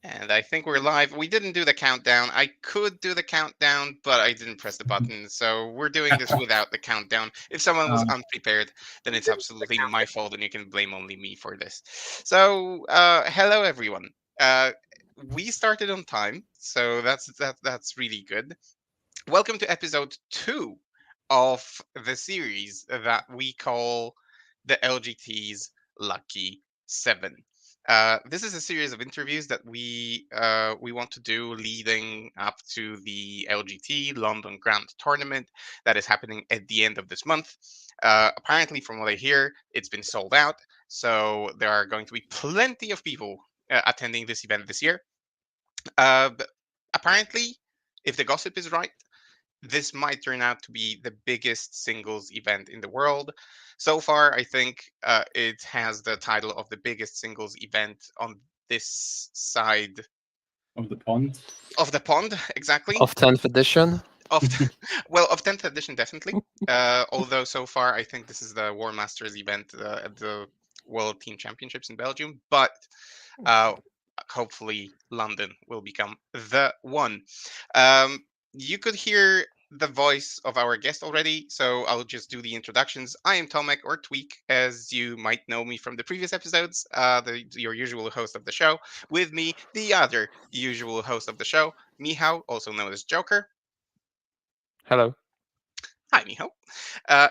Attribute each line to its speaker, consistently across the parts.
Speaker 1: And I think we're live. We didn't do the countdown. I could do the countdown, but I didn't press the button. So we're doing this without the countdown. If someone was
Speaker 2: Um,
Speaker 1: unprepared, then it's absolutely my fault, and you can blame only me for this. So, hello everyone. Uh, we started on time, so that's really good. Welcome to episode 2 of the series that we call the LGT's Lucky 7. This is a series of interviews that we want to do leading up to the LGT London Grand Tournament that is happening at the end of this month. Apparently, from what I hear, it's been sold out, so there are going to be plenty of people attending this event this year. But apparently, if the gossip is right, this might turn out to be the biggest singles event in the world. So far, I think it has the title of the biggest singles event on this side
Speaker 2: of the pond.
Speaker 1: of the pond, exactly.
Speaker 3: Of 10th edition.
Speaker 1: Of well, of 10th edition, definitely. Although so far, I think this is the War Masters event at the World Team Championships in Belgium, but uh, hopefully London will become the one. You could hear the voice of our guest already, so I'll just do the introductions. I am Tomek, or Tweak, as you might know me from the previous episodes, your usual host of the show. With me, the other usual host of the show, Michał, also known as Joker.
Speaker 3: Hello.
Speaker 1: Hi, Michał.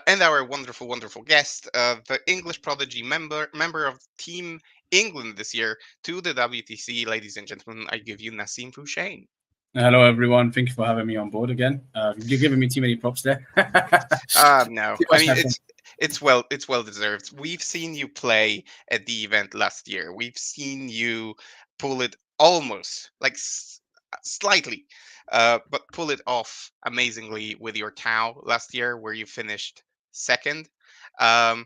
Speaker 1: And our wonderful, wonderful guest, the English prodigy member of Team England this year to the WTC. Ladies and gentlemen, I give you Nassim Fouchane.
Speaker 2: Hello, everyone. Thank you for having me on board again. You're giving me too many props there.
Speaker 1: No,
Speaker 2: Too
Speaker 1: I
Speaker 2: much
Speaker 1: mean
Speaker 2: effort.
Speaker 1: it's well deserved. We've seen you play at the event last year. We've seen you pull it almost like slightly, but pull it off amazingly with your Tau last year, where you finished second um,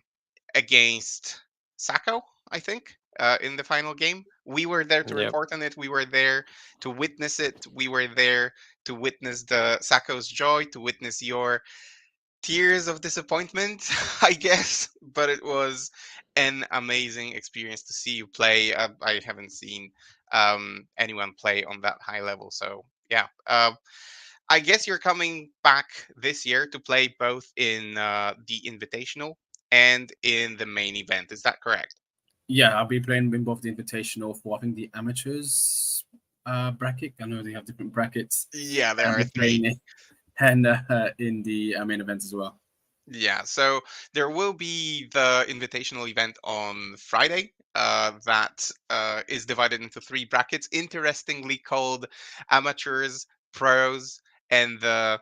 Speaker 1: against Sacco, I think, in the final game. We were there to
Speaker 3: Yep.
Speaker 1: report on it. We were there to witness it. We were there to witness the Sacco's joy, to witness your tears of disappointment, I guess. But it was an amazing experience to see you play. I haven't seen anyone play on that high level. So, yeah. I guess you're coming back this year to play both in the Invitational and in the main event. Is that correct?
Speaker 2: Yeah, I'll be playing in both the invitational for I think the amateurs bracket. I know they have different brackets,
Speaker 1: Yeah,
Speaker 2: and
Speaker 1: there
Speaker 2: I'll
Speaker 1: are
Speaker 2: be playing
Speaker 1: three.
Speaker 2: it and in the main event as well.
Speaker 1: Yeah, so there will be the invitational event on Friday. That is divided into three brackets, interestingly called amateurs, pros, and the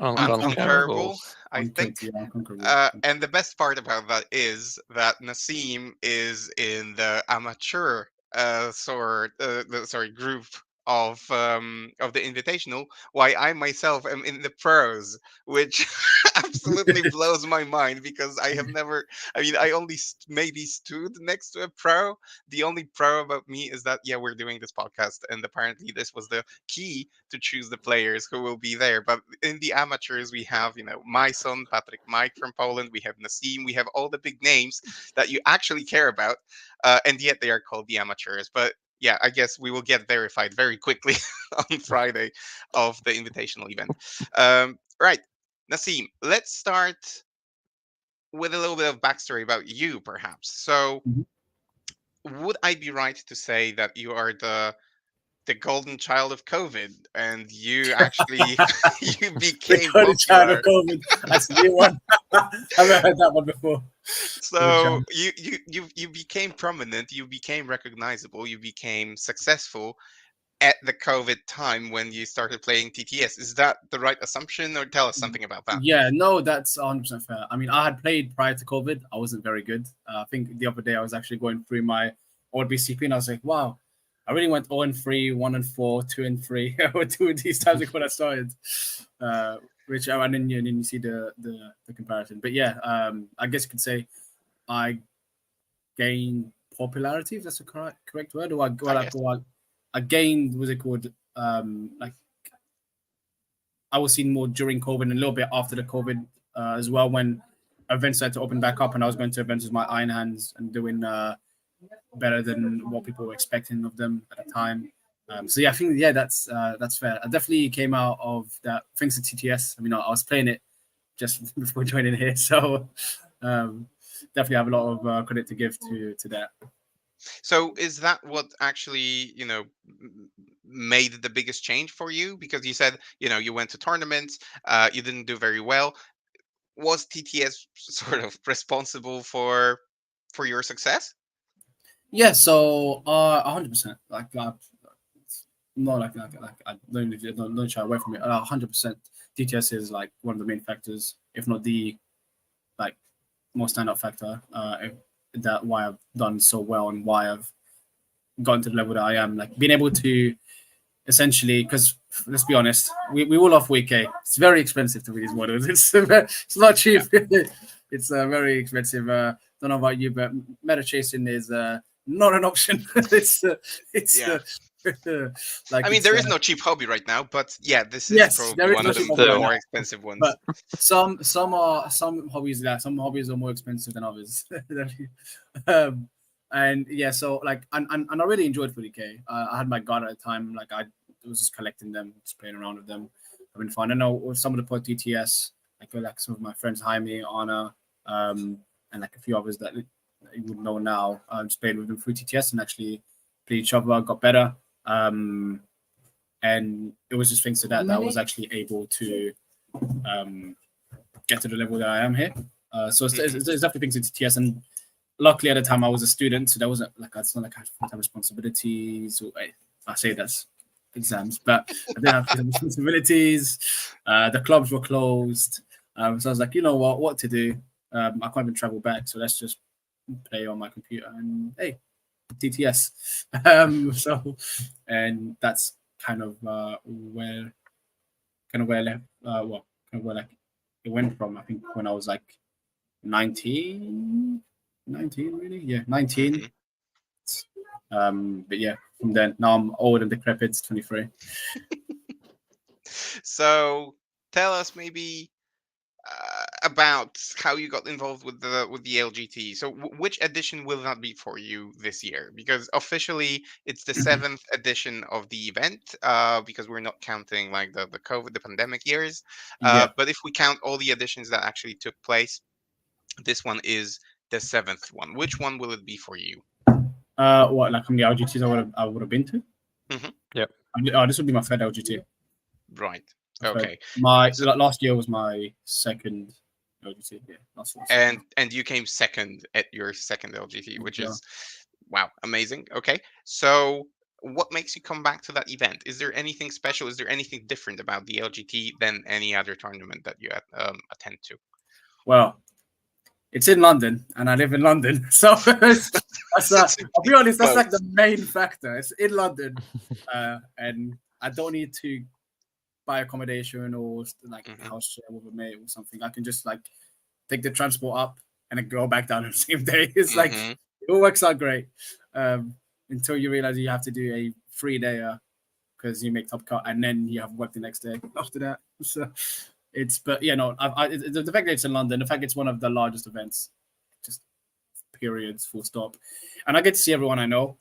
Speaker 1: unconquerable,
Speaker 3: Unconquerables.
Speaker 1: I think.
Speaker 2: Unconquerable.
Speaker 1: And the best part about that is that Naseem is in the amateur sorry group of the invitational, while I myself am in the pros, which absolutely blows my mind because I have never. I mean, I only maybe stood next to a pro. The only pro about me is that yeah, we're doing this podcast, and apparently this was the key to choose the players who will be there. But in the amateurs, we have my son Patrick, Mike from Poland. We have Naseem. We have all the big names that you actually care about, and yet they are called the amateurs. But yeah, I guess we will get verified very quickly on Friday of the invitational event. Right, Naseem, let's start with a little bit of backstory about you, perhaps. So,
Speaker 2: Mhm.
Speaker 1: would I be right to say that you are the golden child of COVID, and you actually you
Speaker 2: The
Speaker 1: became
Speaker 2: golden child of
Speaker 1: popular?
Speaker 2: COVID. That's a new one. I've never heard that one before. Golden
Speaker 1: So
Speaker 2: child.
Speaker 1: you became prominent, you became recognizable, you became successful at the COVID time when you started playing TTS. Is that the right assumption, or tell us something about that?
Speaker 2: Yeah, no, that's 100% fair. I mean, I had played prior to COVID. I wasn't very good. I think the other day I was actually going through my old BCP and I was like, wow, I really went 0 and 3, 1 and 4, 2 and 3, or 2 of these times like when I started. Uh, which and then you see the comparison. But yeah, I guess you could say I gained popularity, if that's the correct word. Or
Speaker 1: I guess.
Speaker 2: I gained, what's it called? Like I was seen more during COVID and a little bit after the COVID as well when events started to open back up and I was going to events with my iron hands and doing better than what people were expecting of them at the time. So yeah, I think that's fair. I definitely came out of that thanks to TTS. I mean, I was playing it just before joining here, so um, definitely have a lot of credit to give to that.
Speaker 1: So is that what actually, made the biggest change for you? Because you said, you went to tournaments, you didn't do very well. Was TTS sort of responsible for your success?
Speaker 2: Yeah, so 100%. Like I don't shy away from it. 100%. DTS is like one of the main factors, if not the like most standout factor. That why I've done so well and why I've gotten to the level that I am. Like being able to essentially, because let's be honest, we all love week A. It's very expensive to read these models. It's not cheap.
Speaker 1: Yeah.
Speaker 2: It's very expensive. Don't know about you, but meta chasing is not an option. It's
Speaker 1: Yeah.
Speaker 2: like
Speaker 1: I mean, there is no cheap hobby right now, but yeah, this is
Speaker 2: yes,
Speaker 1: probably
Speaker 2: there is
Speaker 1: one
Speaker 2: no
Speaker 1: of
Speaker 2: cheap
Speaker 1: the
Speaker 2: hobby right
Speaker 3: Still.
Speaker 1: more
Speaker 2: now.
Speaker 1: expensive ones.
Speaker 2: But some hobbies that some hobbies are more expensive than others. um, and yeah, so like and I really enjoyed 40k. I had my god at the time. Like I was just collecting them, just playing around with them. I've been fun. I know with some of the pod DTS, like some of my friends Jaime, Anna, and like a few others that you would know now. I just played with them through TTS and actually played each other, got better. And it was just thanks to that I was actually able to get to the level that I am here. So it's definitely things to TTS, and luckily at the time I was a student, so there wasn't like it's not like I had full-time responsibilities. Or, I say that's exams, but I didn't have full-time responsibilities. The clubs were closed, so I was like, you know what to do? I can't even travel back, so let's just play on my computer and hey, TTS. So, and that's kind of where I left. Well, kind of where like it went from. I think when I was like 19, 19 really, yeah, 19.
Speaker 1: Mhm.
Speaker 2: But yeah, from then now I'm old and decrepit, 23.
Speaker 1: So tell us maybe about how you got involved with the LGT. So which edition will that be for you this year? Because officially it's the seventh edition of the event. Because we're not counting like the COVID, the pandemic years.
Speaker 2: Yeah.
Speaker 1: But if we count all the editions that actually took place, this one is the seventh one. Which one will it be for you?
Speaker 2: What like how many LGTs I would have been to?
Speaker 1: Hmm.
Speaker 3: Yep.
Speaker 2: Oh, this would be my third LGT.
Speaker 1: Right.
Speaker 2: Third.
Speaker 1: Okay.
Speaker 2: My
Speaker 1: So,
Speaker 2: last year was my second LGT. Yeah, last year.
Speaker 1: and you came second at your second LGT, which
Speaker 2: Yeah.
Speaker 1: is wow, amazing. Okay, so what makes you come back to that event? Is there anything special? Is there anything different about the LGT than any other tournament that you attend to?
Speaker 2: Well, it's in London, and I live in London, so that's I'll be honest, that's like the main factor. It's in London, and I don't need to buy accommodation or like house share with a mate or something. I can just like take the transport up and then go back down on the same day. It's like it all works out great until you realize you have to do a 3-day because you make top cut and then you have work the next day after that. So it's but yeah no, the fact that it's in London, the fact it's one of the largest events, just periods, full stop, and I get to see everyone I know,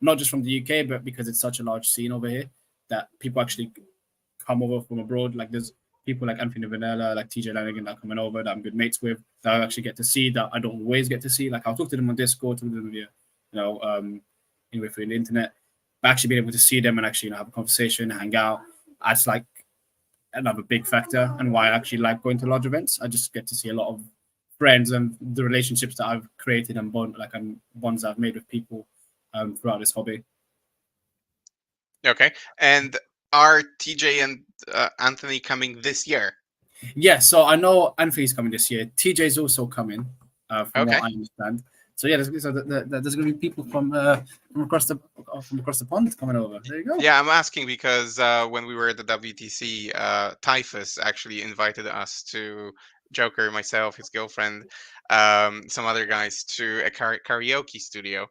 Speaker 2: not just from the UK, but because it's such a large scene over here that people actually come over from abroad. Like there's people like Anthony Vanilla, like TJ Lanigan that are coming over that I'm good mates with that I actually get to see that I don't always get to see. Like I'll talk to them on Discord, talk to them via, anyway through the internet. But actually being able to see them and actually have a conversation, hang out, that's like another big factor and why I actually like going to large events. I just get to see a lot of friends and the relationships that I've created and bonds I've made with people throughout this hobby.
Speaker 1: Okay, and are TJ and Anthony coming this year?
Speaker 2: Yeah, so I know Anthony's coming this year. TJ's also coming, from
Speaker 1: Okay.
Speaker 2: what I understand. So yeah, there's going to be people from across the pond coming over. There you go.
Speaker 1: Yeah, I'm asking because when we were at the WTC, Typhus actually invited us to Joker, myself, his girlfriend, some other guys to a karaoke studio.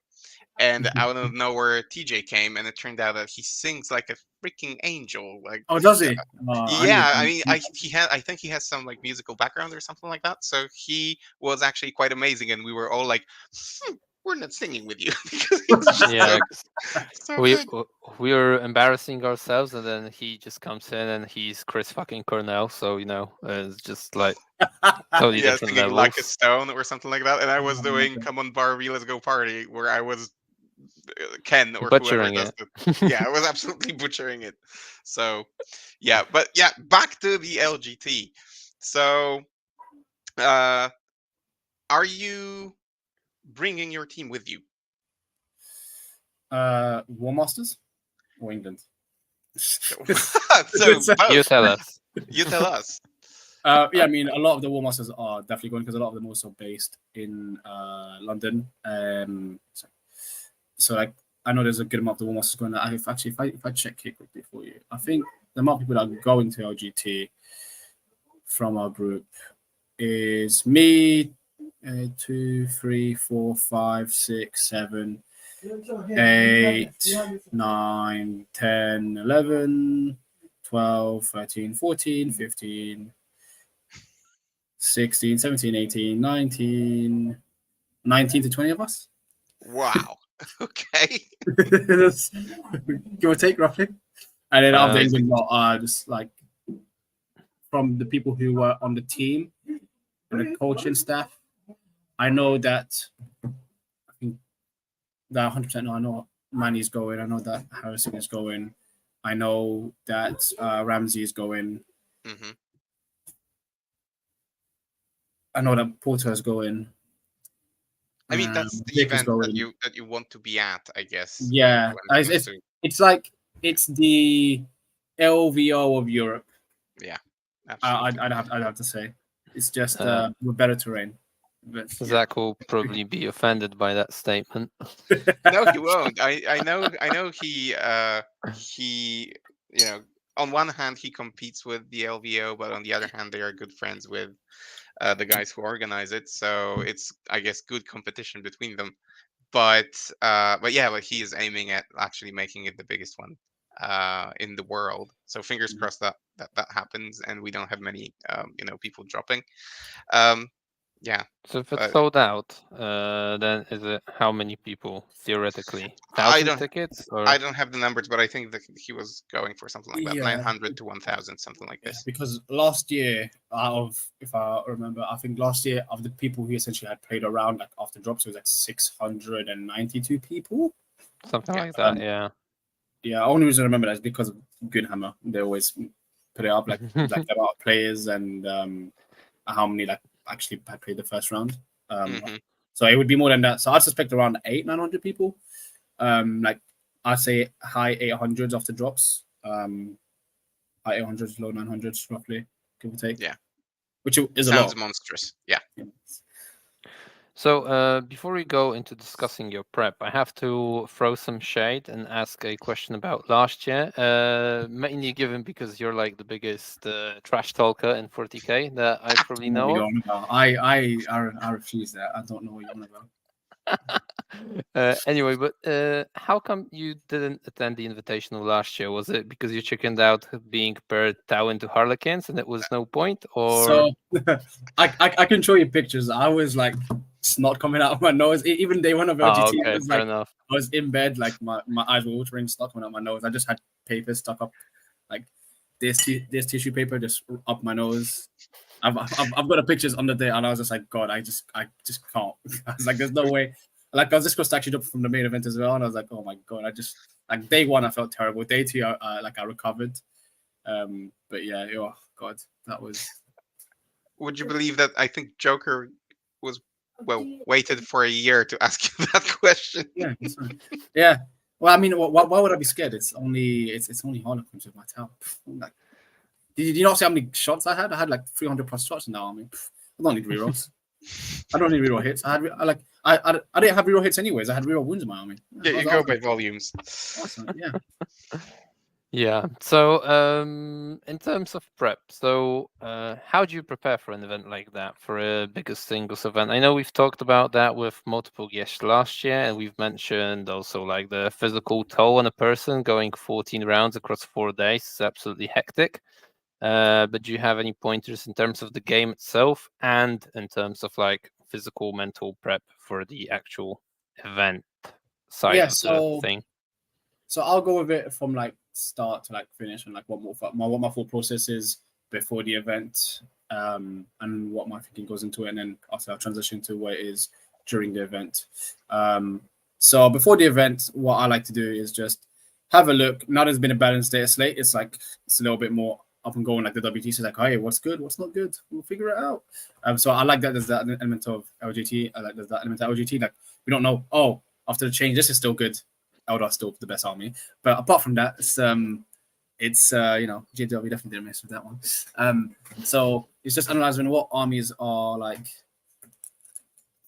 Speaker 1: And out of nowhere, TJ came, and it turned out that he sings like a freaking angel. Like,
Speaker 2: Oh, does he? I need
Speaker 1: yeah, I
Speaker 2: to.
Speaker 1: mean, I think he has some like musical background or something like that. So he was actually quite amazing, and we were all like, we're not singing with you because it's just
Speaker 3: Yeah, 'cause
Speaker 1: so
Speaker 3: we
Speaker 1: good.
Speaker 3: we were embarrassing ourselves, and then he just comes in and he's Chris fucking Cornell, so it's just like totally
Speaker 1: Yeah,
Speaker 3: different
Speaker 1: singing like a
Speaker 3: levels.
Speaker 1: stone or something like that. And I was
Speaker 2: Oh my
Speaker 1: doing
Speaker 2: God.
Speaker 1: "Come on Barbie, let's go party," where I was Ken or whoever
Speaker 3: Butchering
Speaker 1: does
Speaker 3: it.
Speaker 1: the. Yeah, I was absolutely butchering it. So, yeah, but yeah, back to the LGT. So, uh, are you bringing your team with you?
Speaker 2: War Masters or England?
Speaker 1: So
Speaker 3: You
Speaker 1: both.
Speaker 3: tell us.
Speaker 1: You tell us.
Speaker 2: Yeah, I mean, a lot of the War Masters are definitely going because a lot of them are also based in London. So like, I know there's a good amount of the War Masters going. If I check here quickly for you, I think the amount of people that are going to LGT from our group is me, 2, 3, 4, 5, 6, 7, 8, 9, 10, 11, 12, 13, 14, 15, 16, 17, 18, 19, 19 to 20 of us.
Speaker 1: Wow. Okay.
Speaker 2: Give or take, roughly. And then of the
Speaker 3: Um,
Speaker 2: England lot are just like from the people who were on the team and the coaching staff. I know that I think that 100% know. I know Manny's going. I know that Harrison is going. I know that Ramsey is going.
Speaker 1: Hmm.
Speaker 2: I know that Porter is going.
Speaker 1: I mean, that's the
Speaker 2: Jake is
Speaker 1: event
Speaker 2: going.
Speaker 1: that you want to be at, I guess,
Speaker 2: Yeah,
Speaker 1: when it comes to.
Speaker 2: it's like it's the LVO of Europe.
Speaker 1: Yeah, absolutely.
Speaker 2: I'd have to say it's just
Speaker 3: uh,
Speaker 2: with better terrain. But yeah,
Speaker 3: Zach will probably be offended by that statement.
Speaker 1: No, he won't. I know he you know, on one hand he competes with the LVO, but on the other hand they are good friends with the guys who organize it. So it's, I guess, good competition between them. But yeah, like he is aiming at actually making it the biggest one in the world. So fingers crossed that happens, and we don't have many people dropping. Um, yeah,
Speaker 3: So if it's
Speaker 1: but
Speaker 3: sold out, then is it how many people theoretically?
Speaker 1: I
Speaker 3: 1,000
Speaker 1: don't
Speaker 3: tickets
Speaker 1: I
Speaker 3: or
Speaker 1: don't have the numbers, but I think that he was going for something like that,
Speaker 2: yeah,
Speaker 1: 900 to 1,000, something like
Speaker 2: yeah.
Speaker 1: this.
Speaker 2: Because last year, out of if I remember, I think last year of the people who essentially had played around like after drops, it was like 692 people.
Speaker 3: something
Speaker 1: Yeah.
Speaker 3: like that?
Speaker 2: Um,
Speaker 3: Yeah.
Speaker 2: yeah, only reason I remember that is because of Goonhammer. They always put it up like the amount of players and how many like actually had played the first round.
Speaker 1: Hmm.
Speaker 2: So it would be more than that. So I suspect around 900 people. Like I'd say high 800s after drops. High 800s, low 900s, roughly, give or take,
Speaker 1: Yeah,
Speaker 2: which is a
Speaker 1: sounds
Speaker 2: lot.
Speaker 1: monstrous. Yeah.
Speaker 3: So before we go into discussing your prep, I have to throw some shade and ask a question about last year. Mainly given because you're like the biggest trash talker in 40k that I probably
Speaker 2: What
Speaker 3: know
Speaker 2: you
Speaker 3: of.
Speaker 2: on about? I refuse that. I don't know what you're on about.
Speaker 3: Anyway, but how come you didn't attend the invitational last year? Was it because you chickened out being paired Tau into Harlequins and it was no point, or?
Speaker 2: So I can show you pictures. I was like snot coming out of my nose. Even day one of
Speaker 3: Oh,
Speaker 2: LGT,
Speaker 3: okay,
Speaker 2: was
Speaker 3: fair
Speaker 2: like
Speaker 3: enough.
Speaker 2: I was in bed, like my eyes were watering, snot coming out my nose. I just had paper stuck up, like this tissue paper just up my nose. I've got the pictures on the day, and I was just like, God, I just can't. I was like, there's no way. Like I was just supposed to actually jump from the main event as well, and I was like, oh my God, I just like day one I felt terrible. Day two, I recovered. But yeah, oh God, that was
Speaker 1: Would you believe that I think Joker was, well, waited for a year to ask you that question?
Speaker 2: yeah, yeah. Well, I mean, why would I be scared? It's only Harlequins with my tail. Like, did you not see how many shots I had? I had like 300 plus shots in the army. I don't need rerolls. I don't need reroll hits. I didn't have reroll hits anyways. I had reroll wounds in my army.
Speaker 1: Yeah, you
Speaker 2: I
Speaker 1: go
Speaker 2: was
Speaker 1: by volumes.
Speaker 2: awesome. Yeah.
Speaker 3: Yeah. So, in terms of prep, so how do you prepare for an event like that, for a bigger singles event? I know we've talked about that with multiple guests last year, and we've mentioned also like the physical toll on a person going 14 rounds across 4 days is absolutely hectic. But do you have any pointers in terms of the game itself and in terms of like physical, mental prep for the actual event side
Speaker 2: Yeah,
Speaker 3: of the thing?
Speaker 2: so I'll go with it from like start to like finish, and like what my thought process is before the event, and what my thinking goes into it, and then after I'll transition to what it is during the event. So before the event, what I like to do is just have a look. Now there's been a balanced data slate. It's like it's a little bit more up and going. Like the WTC is like, hey, what's good, what's not good, we'll figure it out. So I like that there's that element of LGT. I like there's that element of LGT. Like we don't know. Oh, after the change, this is still good. Eldar's still the best army. But apart from that, it's you know, JW definitely didn't mess with that one. So it's just analyzing what armies are like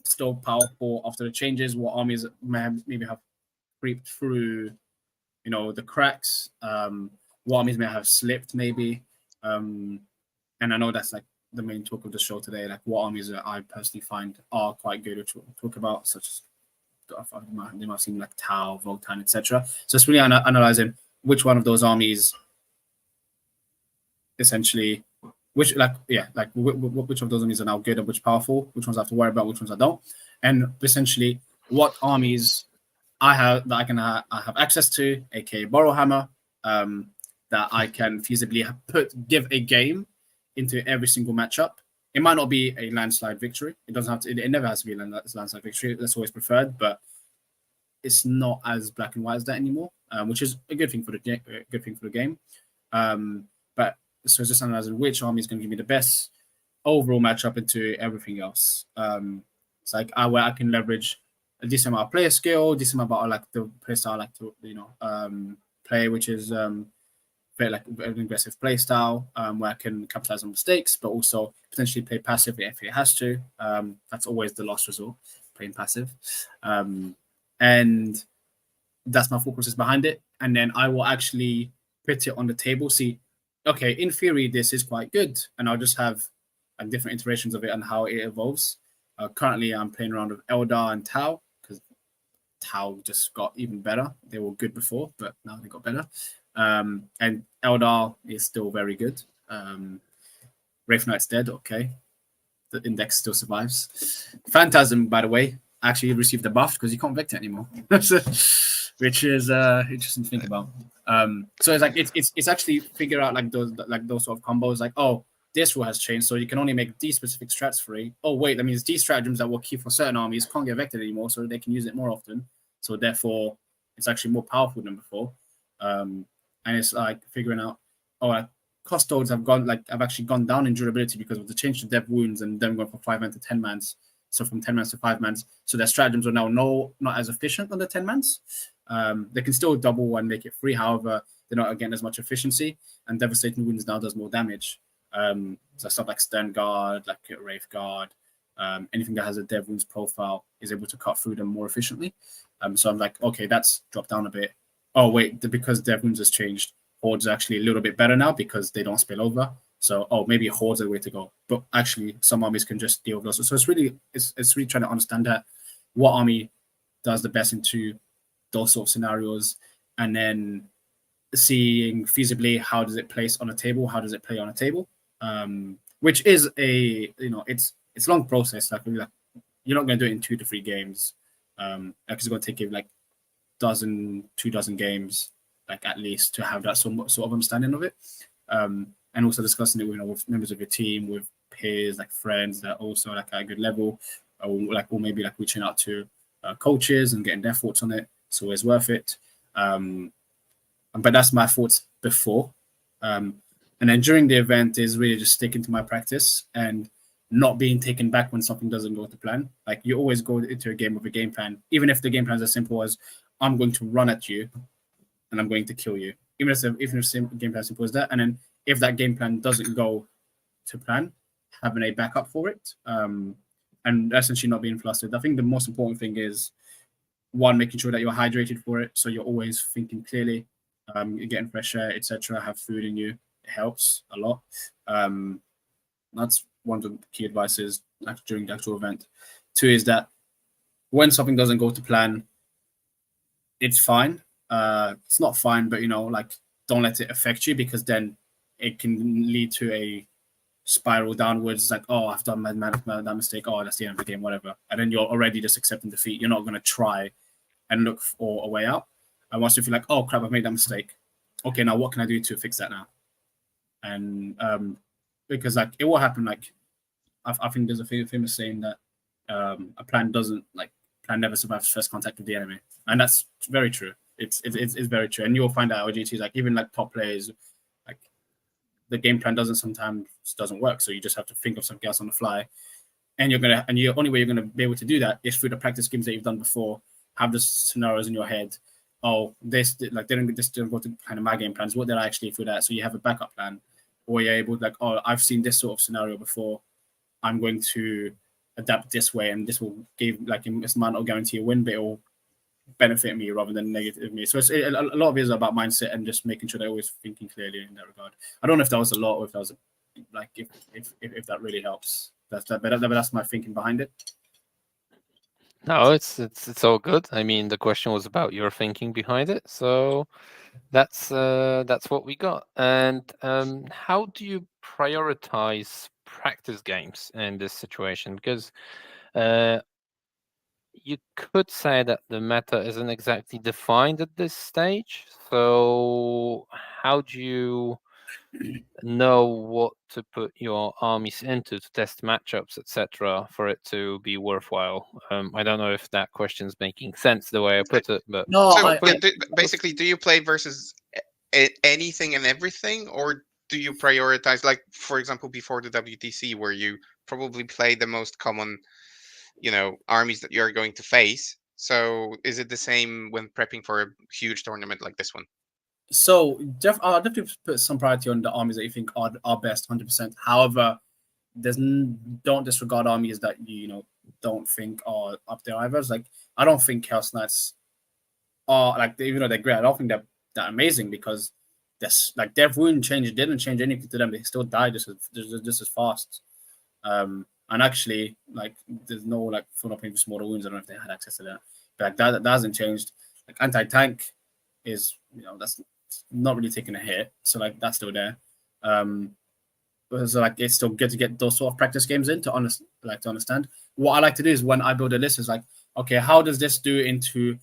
Speaker 2: still powerful after the changes, what armies maybe have creeped through, you know, the cracks, what armies may have slipped maybe. And I know that's like the main talk of the show today, like what armies that I personally find are quite good to talk about, such as they might seem like Tau, Voltan, etc. So it's really analyzing which one of those armies, essentially, which like which of those armies are now good and which powerful, which ones I have to worry about, which ones I don't, and essentially what armies I have that I have access to, aka Borrowhammer, that I can feasibly give a game into every single matchup. It might not be a landslide victory. It doesn't have to. It never has to be a landslide victory. That's always preferred, but it's not as black and white as that anymore, which is a good thing for the game. But so it's just analyzing which army is going to give me the best overall matchup into everything else. It's like where I can leverage a decent amount of player skill, decent amount of like the play style I like to play, which is very an aggressive play style, where I can capitalize on mistakes, but also potentially play passive if it has to. That's always the last resort, playing passive. And that's my thought process behind it. And then I will actually put it on the table, see, okay, in theory, this is quite good. And I'll just have different iterations of it and how it evolves. Currently, I'm playing around with Eldar and Tau, because Tau just got even better. They were good before, but now they got better. And Eldar is still very good. Wraith Knight's dead, okay. The index still survives. Phantasm, by the way, actually received a buff because you can't vector anymore, which is interesting to think about. So it's like it's actually figure out like those sort of combos, like, oh, this rule has changed, so you can only make these specific strats free. Oh wait, that means these stratagems that were key for certain armies can't get vectored anymore, so they can use it more often. So therefore, it's actually more powerful than before. And it's like figuring out, oh, like Custodes have actually gone down in durability because of the change to dev wounds and them going from 5-man to 10-mans. So from 10-mans to 5-mans. So their stratagems are now not as efficient on the 10-mans. They can still double and make it free. However, they're not getting as much efficiency. And Devastating Wounds now does more damage. So stuff like Stern Guard, like Wraith Guard, anything that has a dev wounds profile is able to cut through them more efficiently. So I'm like, okay, that's dropped down a bit. Oh, wait, because dev wounds has changed, Horde's actually a little bit better now because they don't spill over. So, oh, maybe Horde's the way to go. But actually, some armies can just deal with those. So it's really trying to understand that what army does the best into those sort of scenarios, and then seeing feasibly how does it place on a table, how does it play on a table, which is it's a long process. Like you're not going to do it in 2 to 3 games. It's going to take you like 2 dozen games, like at least, to have that sort of understanding of it. And also discussing it with members of your team, with peers, like friends that are also like at a good level, or maybe like reaching out to coaches and getting their thoughts on it. It's always worth it. But that's my thoughts before. And then during the event is really just sticking to my practice and not being taken back when something doesn't go to plan. Like you always go into a game with a game plan, even if the game plan is as simple as I'm going to run at you and I'm going to kill you. Even if the game plan is simple as that. And then if that game plan doesn't go to plan, having a backup for it, and essentially not being flustered. I think the most important thing is, one, making sure that you're hydrated for it, so you're always thinking clearly, you're getting fresh air, etc. Have food in you. It helps a lot. That's one of the key advices during the actual event. 2 is that when something doesn't go to plan, it's fine. It's not fine, but don't let it affect you, because then it can lead to a spiral downwards. It's like, oh, I've done that mistake. Oh, that's the end of the game, whatever. And then you're already just accepting defeat. You're not going to try and look for a way out. And once you feel like, oh crap, I've made that mistake. Okay, now what can I do to fix that now? And because like it will happen. Like I think there's a famous saying that a plan never survives first contact with the enemy, and that's very true. It's very true, and you'll find out LGTs like even like top players, like the game plan sometimes doesn't work, so you just have to think of something else on the fly, and the only way you're gonna be able to do that is through the practice games that you've done before. Have the scenarios in your head. Oh, this like they didn't go to kind of my game plans. What did I actually do that? So you have a backup plan, or you're able to like, oh, I've seen this sort of scenario before. I'm going to adapt this way, and this will give like this might not guarantee a win, but it will benefit me rather than negative me. So a lot of it is about mindset and just making sure they're always thinking clearly in that regard. I don't know if that was a lot or if that was like if that really helps. That's my thinking behind it.
Speaker 3: No, it's all good. I mean, the question was about your thinking behind it, so that's what we got. And how do you prioritize practice games in this situation? Because you could say that the meta isn't exactly defined at this stage. So how do you know what to put your armies into to test matchups, etc., for it to be worthwhile? I don't know if that question's making sense the way I put it, but
Speaker 2: No,
Speaker 1: So
Speaker 2: I
Speaker 1: basically, do you play versus anything and everything, or do you prioritize, like for example, before the WTC, where you probably play the most common, armies that you're going to face? So is it the same when prepping for a huge tournament like this one?
Speaker 2: so I'll definitely put some priority on the armies that you think are best, 100%. However, don't disregard armies that you don't think are up there either. It's like I don't think Chaos Knights are like even though they're great, I don't think they're that amazing because this like their wound change didn't change anything to them. They still died just as fast. And actually, like there's no like full up for smaller wounds. I don't know if they had access to that, but like, that hasn't changed. Like anti tank is that's not really taking a hit, so like that's still there. So like it's still good to get those sort of practice games in to understand. What I like to do is when I build a list is like, okay, how does this do into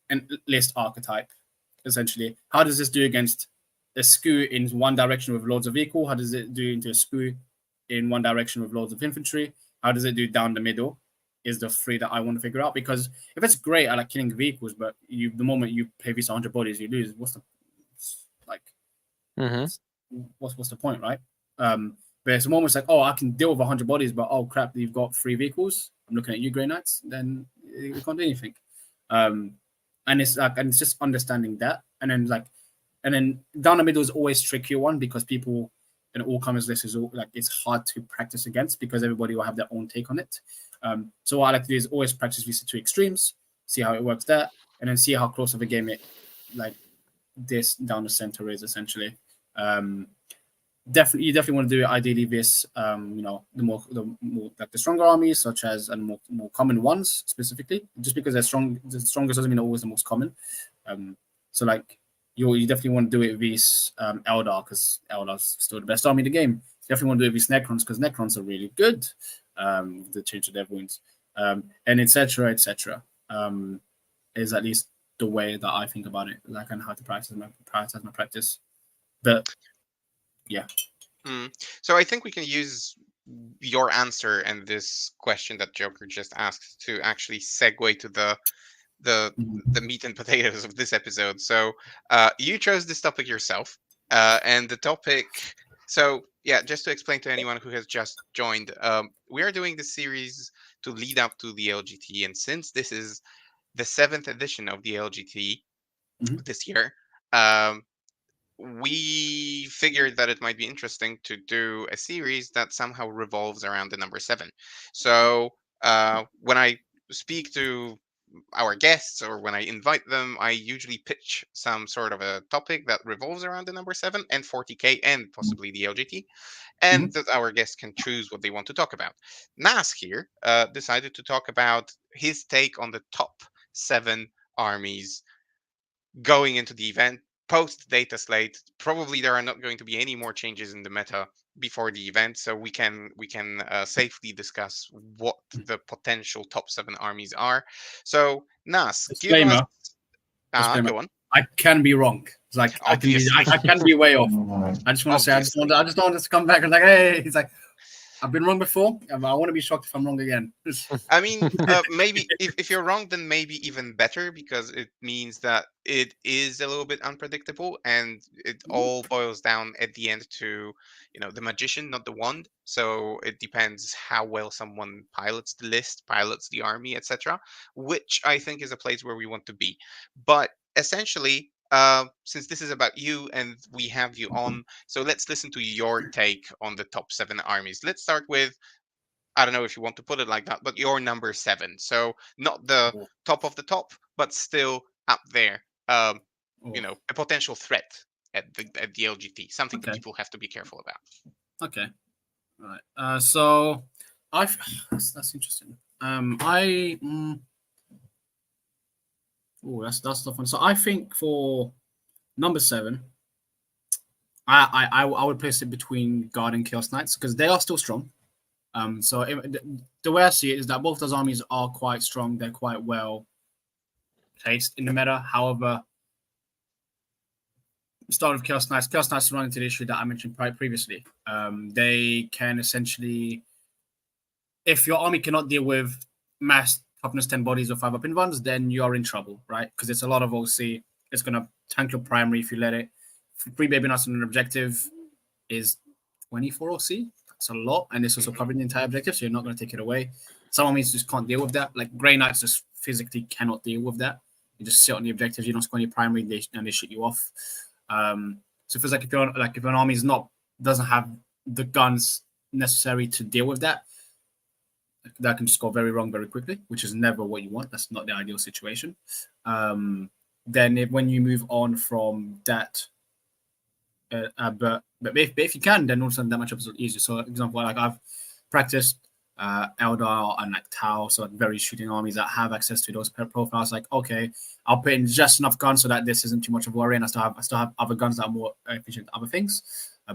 Speaker 2: an list archetype? Essentially, how does this do against a skew in one direction with loads of equal? How does it do into a skew in one direction with loads of infantry? How does it do down the middle? Is the three that I want to figure out, because if it's great, I like killing vehicles, but the moment you play these 100 bodies, you lose. What's the like? What's the point, right? But it's moments like, oh, I can deal with 100 bodies, but oh crap, you've got 3 vehicles. I'm looking at you, Grey Knights. Then you can't do anything. And it's just understanding that, and then down the middle is always trickier one because people in all comers list is all, like it's hard to practice against because everybody will have their own take on it. So what I like to do is always practice these 2 extremes, see how it works there, and then see how close of a game it like this down the center is essentially. You definitely want to do it ideally this the more like the stronger armies, such as and more common ones specifically. Just because they're strong, the strongest doesn't mean always the most common. So like you definitely want to do it with these Eldar, because Eldar's still the best army in the game. You definitely want to do it with these Necrons because Necrons are really good. The change of their wounds, and etc. Is at least the way that I think about it, like and how to prioritize my practice. But yeah.
Speaker 1: So I think we can use your answer and this question that Joker just asked to actually segue to the meat and potatoes of this episode. So you chose this topic yourself, and the topic. So yeah, just to explain to anyone who has just joined, we are doing this series to lead up to the LGT, and since this is the 7th edition of the LGT this year, we figured that it might be interesting to do a series that somehow revolves around the number 7. So when I speak to our guests or when I invite them, I usually pitch some sort of a topic that revolves around the number 7 and 40k and possibly the LGT, and that our guests can choose what they want to talk about. Nas here decided to talk about his take on the top 7 armies going into the event post data slate, probably there are not going to be any more changes in the meta before the event, so we can safely discuss what the potential top 7 armies are. So Nas, give us
Speaker 2: Disclaimer. Disclaimer.
Speaker 1: go on.
Speaker 2: I can be wrong. It's like
Speaker 1: Obviously.
Speaker 2: I can be way off. I just want to say
Speaker 1: Obviously.
Speaker 2: I just don't want us to come back and like, hey, it's like I've been wrong before. I want to be shocked if I'm wrong again.
Speaker 1: I mean, maybe if you're wrong, then maybe even better, because it means that it is a little bit unpredictable, and it all boils down at the end to, the magician, not the wand. So it depends how well someone pilots the list, pilots the army, etc. Which I think is a place where we want to be. But essentially, since this is about you and we have you on, so let's listen to your take on the top 7 armies. Let's start with, I don't know if you want to put it like that, but you're number 7. So not the
Speaker 2: Oh,
Speaker 1: top of the top, but still up there.
Speaker 2: oh,
Speaker 1: A potential threat at the LGT, something that
Speaker 2: okay.
Speaker 1: people have to be careful about.
Speaker 2: Okay. All right. So that's interesting. That's tough one. So I think for number 7, I would place it between Guard and Chaos Knights because they are still strong. So the way I see it is that both those armies are quite strong. They're quite well placed in the meta. However, start with Chaos Knights run into the issue that I mentioned previously. They can essentially, if your army cannot deal with mass toughness 10 bodies or 5 up in ones, then you're in trouble, right? Because it's a lot of OC. It's going to tank your primary if you let it. 3 baby nuts on an objective is 24 OC. That's a lot. And it's also covering the entire objective, so you're not going to take it away. Some armies just can't deal with that. Like Grey Knights just physically cannot deal with that. You just sit on the objectives, you don't score any primary, and they shoot you off. So it feels like if an army doesn't have the guns necessary to deal with that, that can just go very wrong very quickly, which is never what you want. That's not the ideal situation. Then when you move on from that, but if you can, then also that matchup is easier. So, for example, like I've practiced Eldar and like Tau, so very shooting armies that have access to those profiles. Like, okay, I'll put in just enough guns so that this isn't too much of a worry, and I still have other guns that are more efficient at other things.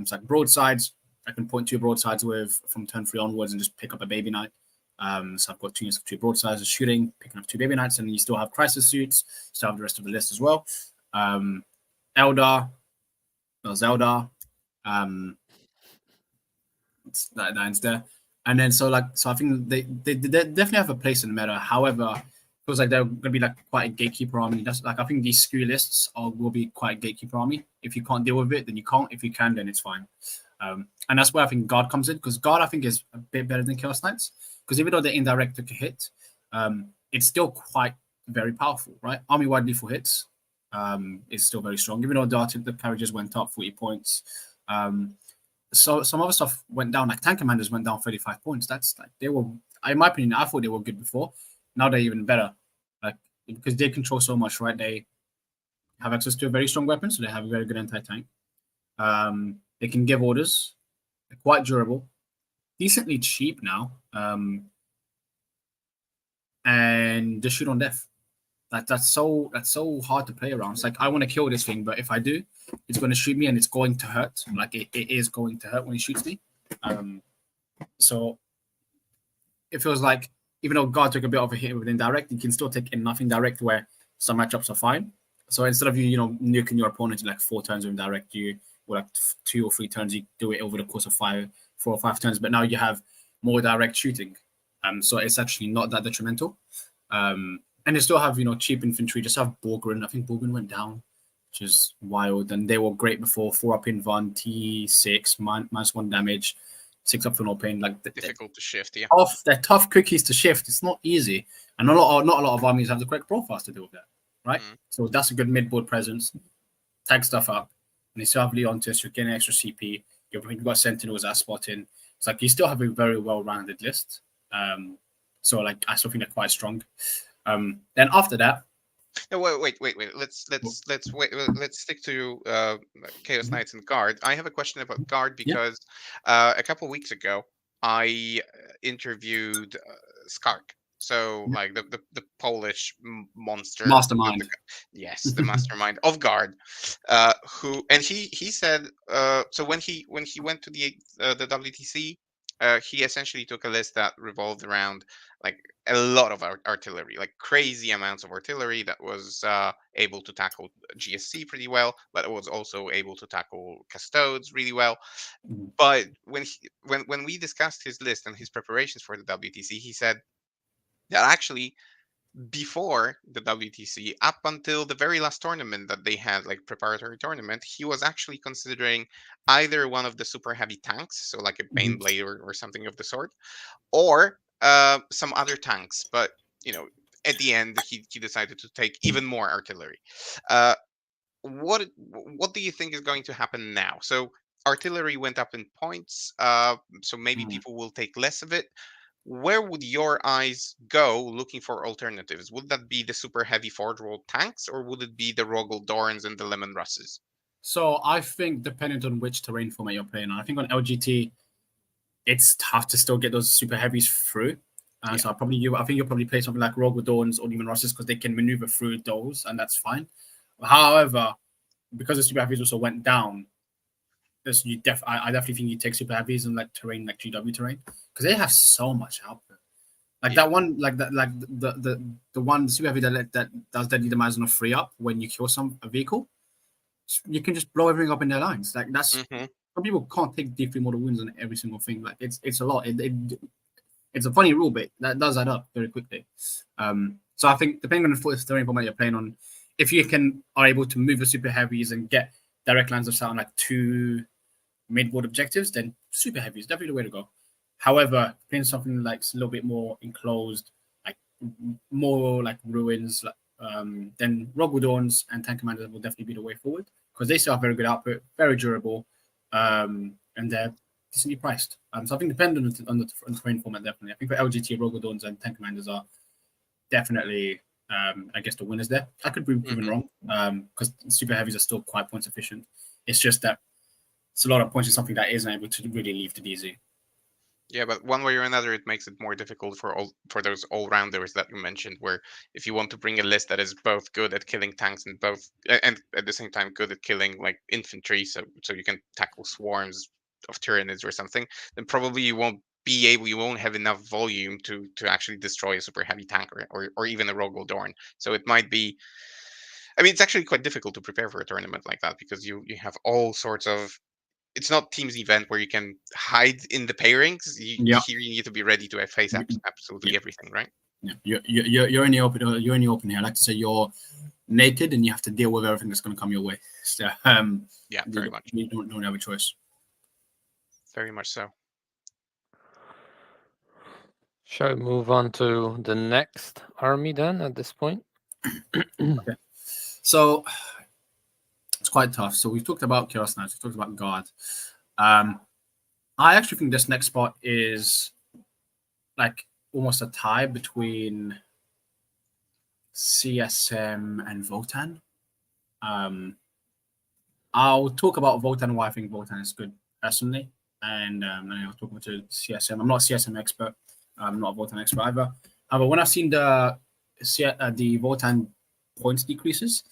Speaker 2: So like broadsides, I can point 2 broadsides with from turn 3 onwards and just pick up a baby knight. So I've got 2 units of 2 broadsides of shooting, picking up 2 baby knights, and you still have crisis suits. Still have the rest of the list as well. Eldar, Zelda, that's there. And then so I think they definitely have a place in the meta. However, it feels like they're gonna be like quite a gatekeeper army. That's like I think these SKU lists will be quite a gatekeeper army. If you can't deal with it, then you can't. If you can, then it's fine. And that's where I think Guard comes in, because Guard I think is a bit better than Chaos Knights, because even though they're indirect took a hit, it's still quite very powerful, right? Army wide lethal hits is still very strong, even though the carriages went up 40 points. So some other stuff went down, like Tank Commanders went down 35 points. That's like they were, in my opinion, I thought they were good before. Now they're even better, like because they control so much, right? They have access to a very strong weapon, so they have a very good anti-tank. They can give orders. They're quite durable, decently cheap now, and they shoot on death. That's so hard to play around. It's like I want to kill this thing, but if I do, it's going to shoot me and it's going to hurt. Like it is going to hurt when it shoots me. So it feels like even though God took a bit of a hit with indirect, you can still take enough indirect where some matchups are fine. So instead of you nuking your opponent in like 4 turns with indirect, you or like 2 or 3 turns, you do it over the course of 4 or 5 turns. But now you have more direct shooting. So it's actually not that detrimental. And they still have, cheap infantry. Just have Borgren. I think Borgren went down, which is wild. And they were great before. 4 up in Van, T6, -1 damage, 6 up for no pain. Like
Speaker 1: difficult to shift, yeah.
Speaker 2: They're tough cookies to shift. It's not easy. And not a lot of armies have the correct profiles to deal with that, right? So that's a good mid-board presence. Tag stuff up. And they still have Leontis. You're getting extra CP. You've got Sentinels that spotting. It's like you still have a very well-rounded list. So like I still think they're quite strong. Then after that,
Speaker 1: no, wait. Let's stick to Chaos Knights and Guard. I have a question about Guard because a couple weeks ago I interviewed Skark. So like the Polish monster with the
Speaker 2: Mastermind.
Speaker 1: yes, the mastermind of guard, who and he said so when he went to the WTC, he essentially took a list that revolved around like a lot of artillery, like crazy amounts of artillery that was able to tackle GSC pretty well, but it was also able to tackle custodes really well.
Speaker 2: Mhm.
Speaker 1: But when we discussed his list and his preparations for the WTC, he said that actually before the WTC, up until the very last tournament that they had, like preparatory tournament, he was actually considering either one of the super heavy tanks, so like a
Speaker 2: Mhm.
Speaker 1: Baneblade or something of the sort, or some other tanks. But you know, at the end, he decided to take even more artillery. Uh, what do you think is going to happen now? So artillery went up in points, so maybe
Speaker 2: Mm.
Speaker 1: people will take less of it. Where would your eyes go looking for alternatives? Would that be the super heavy forge roll tanks, or would it be the Rogel Dorns and the Lemon Russes?
Speaker 2: So I think depending on which terrain format you're playing on, I think on LGT it's tough to still get those super heavies through.
Speaker 1: Yeah.
Speaker 2: So I think you'll probably play something like Rogue Dawns or even Russes because they can maneuver through those, and that's fine. However, because the super heavies also went down, I definitely think you take super heavies and like terrain like GW terrain because they have so much output. Like
Speaker 1: Yeah.
Speaker 2: that one, like that, like the one super heavy that does deadly damage on a free up when you kill a vehicle, you can just blow everything up in their lines. Like that's
Speaker 1: Hmm.
Speaker 2: some people can't take D3 mortal wounds on every single thing. Like it's a lot. It's a funny rule, but that does add up very quickly. So I think depending on the terrain format you're playing on, if you are able to move the super heavies and get direct lines of sight on like 2 mid-board objectives, then super heavy is definitely the way to go. However, playing something like a little bit more enclosed, like more like ruins, then Rogue Dawns and Tank Commanders will definitely be the way forward because they still have very good output, very durable, and they're decently priced. So I think depending on the terrain format, definitely. I think for LGT, Rogue Dawns and Tank Commanders are definitely, I guess, the winners there. I could be proven
Speaker 1: Hmm.
Speaker 2: wrong because super heavies are still quite points efficient. It's just that it's a lot of points in something that isn't able to really leave to DZ.
Speaker 1: Yeah, but one way or another, it makes it more difficult for those all rounders that you mentioned. Where if you want to bring a list that is both good at killing tanks and and at the same time good at killing like infantry, so you can tackle swarms of Tyranids or something, then probably you won't have enough volume to actually destroy a super heavy tank or even a Rogel Dorn. So it might be. I mean, it's actually quite difficult to prepare for a tournament like that because you have all sorts of it's not teams event where you can hide in the pairings.
Speaker 2: Yeah,
Speaker 1: Here you need to be ready to face
Speaker 2: yeah,
Speaker 1: absolutely everything, right?
Speaker 2: yeah. You're in the open. You're in the open here. I like to say you're naked and you have to deal with everything that's going to come your way. So
Speaker 1: Yeah, very much,
Speaker 2: you don't have a choice.
Speaker 1: very much so.
Speaker 3: Shall we move on to the next army then at this point?
Speaker 2: Okay. So it's quite tough. So we've talked about Chaos Knights. We've talked about Guard. I actually think this next spot is like almost a tie between CSM and Votan. I'll talk about Votan and why I think Votan is good personally, and I'll talk about CSM. I'm not a CSM expert. I'm not a Votan expert either. However, when I've seen the Votan points decreases,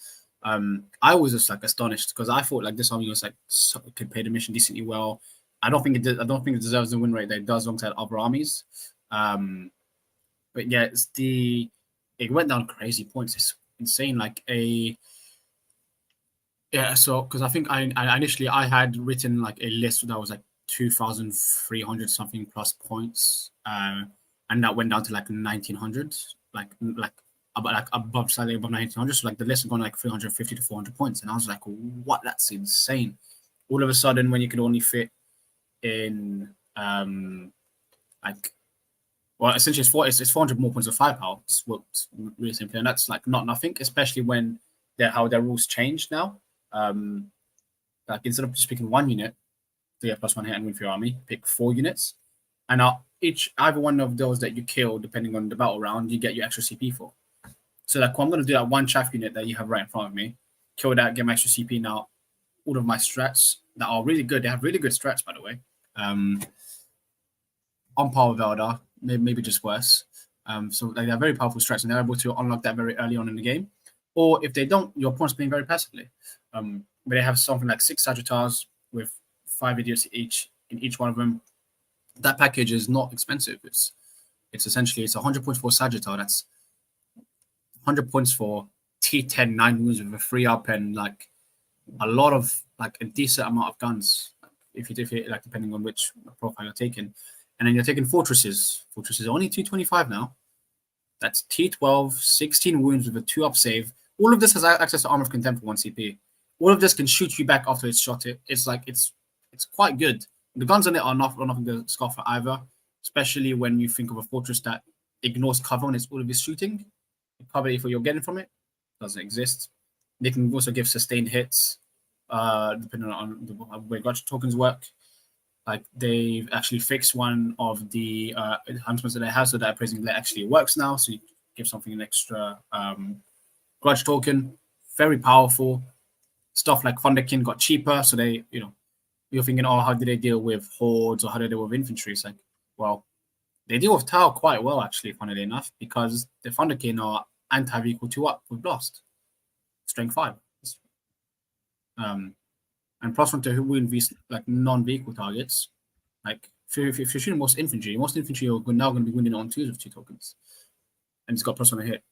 Speaker 2: I was just like astonished because I thought like this army was like could pay the mission decently well. I don't think it did. I don't think it deserves the win rate that it does alongside other armies. But yeah, it went down crazy points. It's insane. Like a yeah. So because I think I initially I had written like a list that was like 2,300 something plus points, and that went down to like 1,900, like about like above slightly above 1,900. So like the list had gone like 350 to 400 points, and I was like, what? That's insane. All of a sudden, when you could only fit in like well, essentially it's 400 more points of firepower. It's worked really simply, and that's like not nothing, especially when how their rules changed now. Like instead of just picking 1 unit to get +1 hit and win for your army, pick 4 units, and either one of those that you kill, depending on the battle round, you get your extra CP for. So like I'm going to do that 1 chaff unit that you have right in front of me, kill that, get my extra CP. Now all of my strats that are really good. They have really good strats, by the way. On par with Eldar, maybe just worse. So like they're very powerful strats, and they're able to unlock that very early on in the game. Or if they don't, your opponent's playing very passively. But they have something like 6 Sagittars with 5 idiots each in each one of them. That package is not expensive. It's essentially 100 points for Sagittar. That's 100 points for T10 9 wounds with a 3 up and like a lot of like a decent amount of guns. If you like depending on which profile you're taking, and then you're taking fortresses. Fortresses are only 225 now. That's T12, 16 wounds with a 2 up save. All of this has access to armor of contempt for 1 CP. All of this can shoot you back after it's shot. It's like it's quite good. The guns on it are nothing to scoff at either, especially when you think of a fortress that ignores cover and it's all of its shooting. The cover if you're getting from it doesn't exist. They can also give sustained hits, depending on the way gotcha tokens work. Like they've actually fixed one of the enhancements that they have, so that appraising actually works now. So you give something an extra grudge token. Very powerful. Stuff like Thunderkin got cheaper, so they, you're thinking, oh, how do they deal with hordes or how do they deal with infantry? It's like, well, they deal with Tau quite well, actually, funnily enough, because the Thunderkin are anti-vehicle 2 up with Blast. Strength 5. And +1 to wound these like non-vehicle targets. Like if you're shooting most infantry are now going to be wounded on 2s with 2 tokens. And it's got +1 to hit.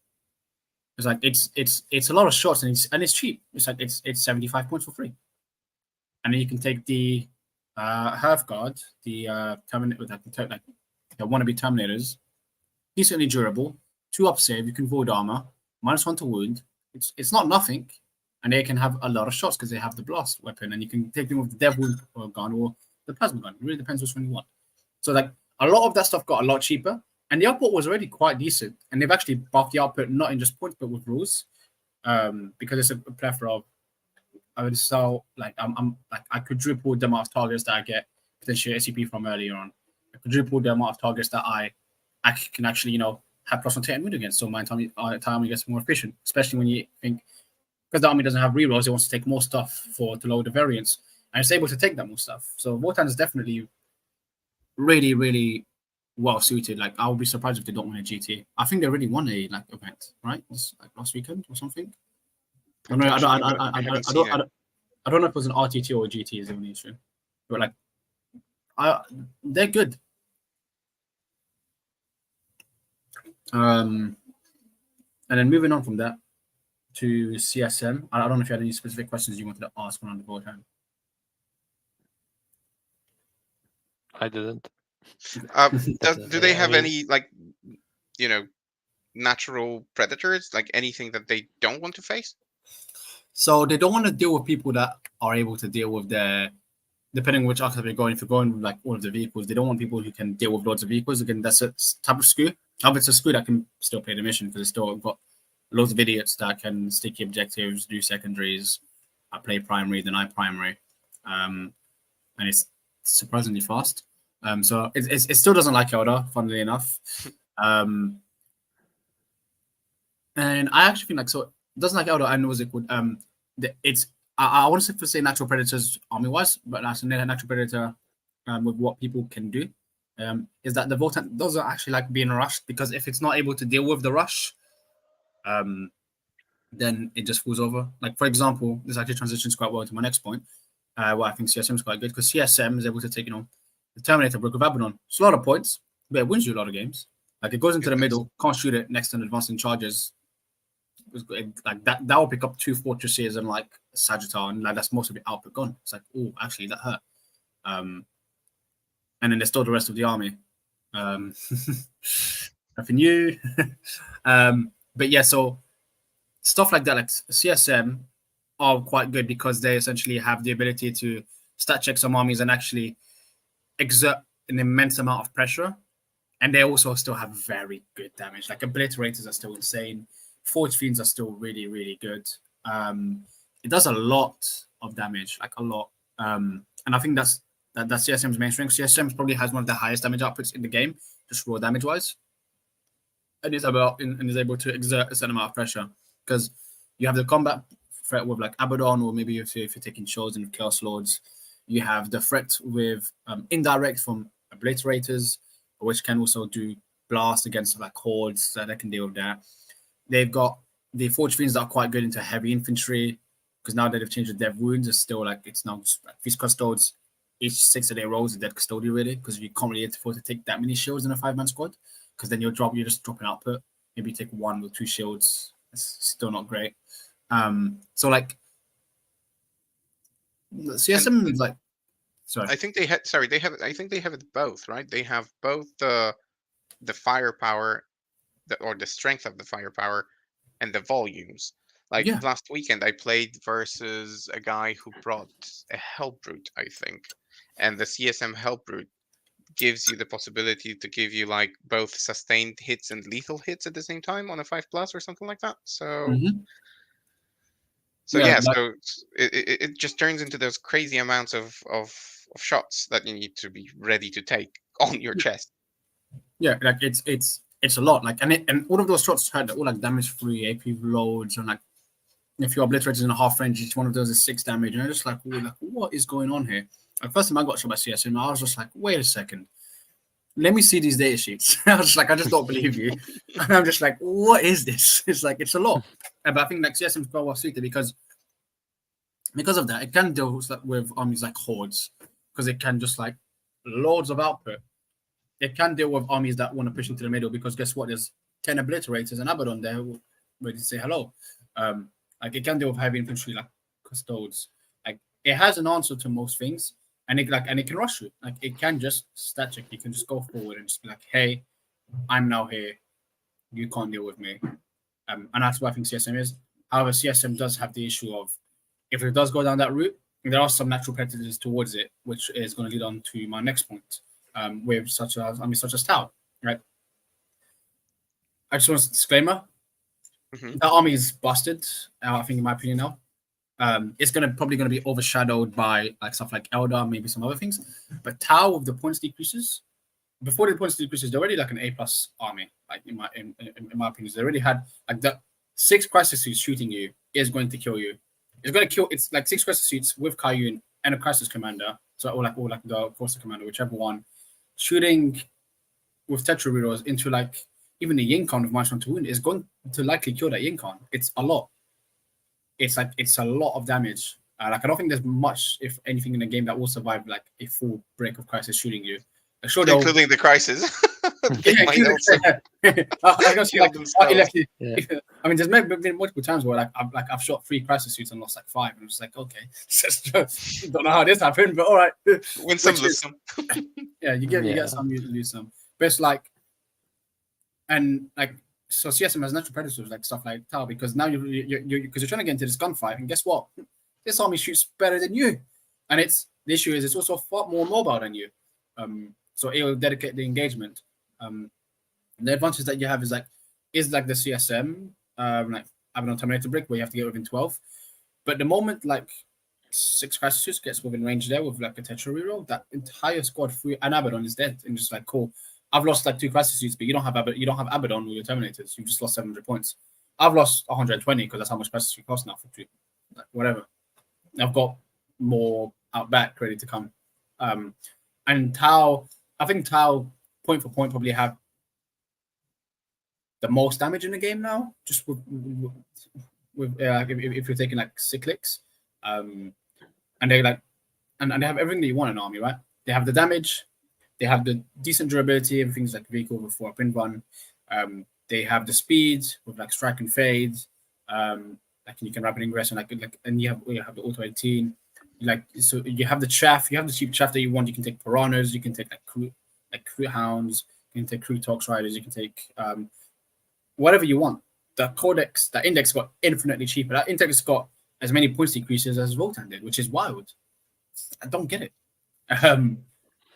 Speaker 2: It's like it's a lot of shots and it's cheap. It's like it's 75 points for free. And then you can take the Hearth Guard, the Terminator, like the wannabe Terminators, decently durable, 2 up save, you can void armor, -1 to wound. It's not nothing, and they can have a lot of shots because they have the blast weapon, and you can take them with the Devil gun or the plasma gun. It really depends which one you want. So like a lot of that stuff got a lot cheaper, and the output was already quite decent. And they've actually buffed the output not in just points but with rules, because it's a plethora of. I would sell like I quadruple the amount of targets that I get potentially SCP from earlier on. I quadruple the amount of targets that I can actually have +1 to wound against. So my time gets more efficient, especially when you think because the army doesn't have rerolls, it wants to take more stuff to load the variants, and it's able to take that more stuff. So Votann is definitely really, really well suited. Like I would be surprised if they don't win a GT. I think they already won a event, right? It's like last weekend or something. I don't know if it was an RTT or a GT is the only issue, but like, they're good. And then moving on from that to CSM. I don't know if you had any specific questions you wanted to ask on the board.
Speaker 3: I didn't.
Speaker 1: Do they have any natural predators, like anything that they don't want to face?
Speaker 2: So they don't want to deal with people that are able to deal with depending on which archetype you're going. If you're going with like all of the vehicles, they don't want people who can deal with loads of vehicles. Again, that's a type of SKU. However, it's a SKU that can still play the mission because it's still got loads of idiots that can sticky objectives, do secondaries, play primary, deny primary, and it's surprisingly fast. So it still doesn't like Elder, funnily enough. And I actually think so it doesn't like Elder and was it would it's I want to say natural predators army wise, but that's a natural predator with what people can do. Is that the Votann doesn't actually like being rushed, because if it's not able to deal with the rush, then it just falls over. Like for example, this actually transitions quite well to my next point. Well, I think CSM is quite good because CSM is able to take the Terminator Brook of Abaddon. It's a lot of points, but it wins you a lot of games. Like it goes into the middle, can't shoot it next to an advancing charges. Like that will pick up 2 fortresses and like Sagittar, and like that's most of the output gone. It's like, oh, actually that hurt. And then there's still the rest of the army. Nothing new. But yeah, so stuff like that, like CSM are quite good because they essentially have the ability to stat check some armies and actually exert an immense amount of pressure. And they also still have very good damage. Like obliterators are still insane. Forge Fiends are still really, really good. It does a lot of damage, like a lot. And I think that's CSM's main strength. CSM probably has one of the highest damage outputs in the game, just raw damage wise. And is able to exert a certain amount of pressure because you have the combat threat with like Abaddon, or maybe if you're taking shows and Chaos Lords, you have the threat with indirect from obliterators, which can also do blast against like hordes, so they can deal with that. They've got the Forge Fiends that are quite good into heavy infantry, because now that they've changed the dev wounds, it's still like it's now just like Feast Custodes. Each 6 of their rolls is dead custodian really, because you can't really afford to take that many shields in a 5-man squad, because then you're just dropping output. Maybe take 1 or 2 shields. It's still not great. So like CSM is like, sorry.
Speaker 1: I think they had. Sorry, they have. I think they have it both, right? They have both the firepower, or the strength of the firepower, and the volumes. Like
Speaker 2: Yeah.
Speaker 1: last weekend, I played versus a guy who brought a Hellbrute, I think, and the CSM Hellbrute gives you the possibility to give you like both sustained hits and lethal hits at the same time on a 5+ or something like that. So. So
Speaker 2: Yeah,
Speaker 1: yeah,
Speaker 2: like,
Speaker 1: so it just turns into those crazy amounts of shots that you need to be ready to take on your chest.
Speaker 2: yeah, like it's a lot. Like, and all of those shots had all like damage free AP loads, and like if you're obliterated in a half range, each one of those is 6 damage. And I'm just like, what is going on here? Like, first time I got shot by CSM, I was just like, wait a second, let me see these data sheets. I was just like, I just don't believe you. And I'm just like, what is this? It's like, it's a lot. But I think like CSM is quite well suited because of that, it can deal with armies like hordes, because it can just like loads of output. It can deal with armies that want to push into the middle, because guess what? There's 10 obliterators and Abaddon there ready to say hello. Like it can deal with heavy infantry like custodes. Like it has an answer to most things, and it can rush you. Like it can just stat check. You can just go forward and just be like, hey, I'm now here. You can't deal with me. And that's what I think CSM is. However, CSM does have the issue of, if it does go down that route, there are some natural predators towards it, which is going to lead on to my next point, with such as Tau, right? I just want a disclaimer. That army is busted, I think, in my opinion now. It's probably going to be overshadowed by like stuff like Eldar, maybe some other things. But Tau, with the points decreases, before the points decreases, they're already like an A+ army. Like in my opinion, they already had like the 6 crisis suits shooting you is going to kill you. It's going to kill. It's like 6 crisis suits with Kayun and a crisis commander. So or like the Corsa commander, whichever one, shooting with Tetra rerolls into like even the Yincon with -1 to wound is going to likely kill that Yincon. It's a lot. It's a lot of damage. Like I don't think there's much, if anything, in the game that will survive like a full break of crisis shooting you. Sure,
Speaker 1: including the crisis.
Speaker 2: Yeah, I guess like,
Speaker 3: Yeah.
Speaker 2: I mean, there's been multiple times where I've shot 3 crisis suits and lost like 5, and I'm just like, okay, don't know how this happened, but all right.
Speaker 1: Win some, lose some.
Speaker 2: Yeah, you get some, you lose some. But it's like, and like, so CSM has natural predators like stuff like Tau, because now you're because you're trying to get into this gunfight, and guess what? This army shoots better than you, and the issue is it's also far more mobile than you. So it will dedicate the engagement. The advantage that you have is like the CSM, like Abaddon Terminator Brick, where you have to get within 12. But the moment like 6 crisis suits gets within range there with like a Tetra reroll, that entire squad through and Abaddon is dead, and just like, cool. I've lost like 2 crisis suits, but you don't have Abaddon with your Terminators. You've just lost 700 points. I've lost 120 because that's how much crisis suit costs now for 2. Like, whatever. I've got more out back ready to come. And Tau, I think Tau point for point probably have the most damage in the game now, just with if you're taking like cyclics, and they like and they have everything that you want in an army, right? They have the damage, they have the decent durability, everything's like vehicle with 4-up in run. They have the speed with like strike and fade, like you can rapid ingress, and you have the auto 18. Like, so you have the chaff, you have the cheap chaff that you want. You can take piranhas, you can take like crew hounds, you can take crew tox riders, you can take whatever you want. The index got infinitely cheaper. That index got as many points decreases as Rotan did, which is wild. I don't get it.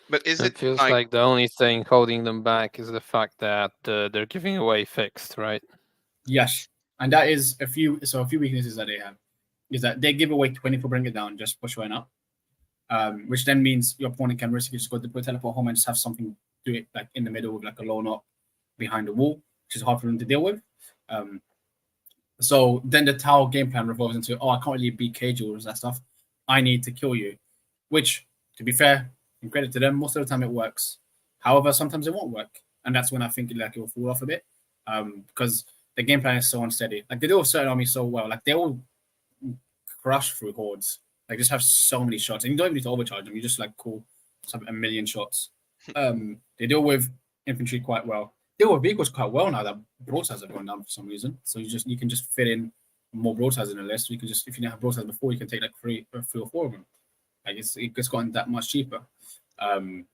Speaker 1: But is
Speaker 3: it feels like the only thing holding them back is the fact that they're giving away fixed, right?
Speaker 2: Yes, and that is a few weaknesses that they have is that they give away 20 for bring it down just for showing up, which then means your opponent can risk just go to teleport home and just have something do it like in the middle with like a lone up behind the wall, which is hard for them to deal with. So then the Tau game plan revolves into, I can't really beat cage orders, that stuff. I need to kill you, which, to be fair, and credit to them, most of the time it works. However, sometimes it won't work. and that's when I think like it will fall off a bit, because the game plan is so unsteady. Like they do certain armies so well, like they all crush through hordes. Like just have so many shots, and you don't even need to overcharge them. You just like cool, just have a million shots. They deal with infantry quite well. Deal with vehicles quite well now that broadsides have gone down for some reason. So you can just fit in more broadsides in the list. You can just, if you didn't have broadsides before, you can take like three or four of them. Like it's gotten that much cheaper. And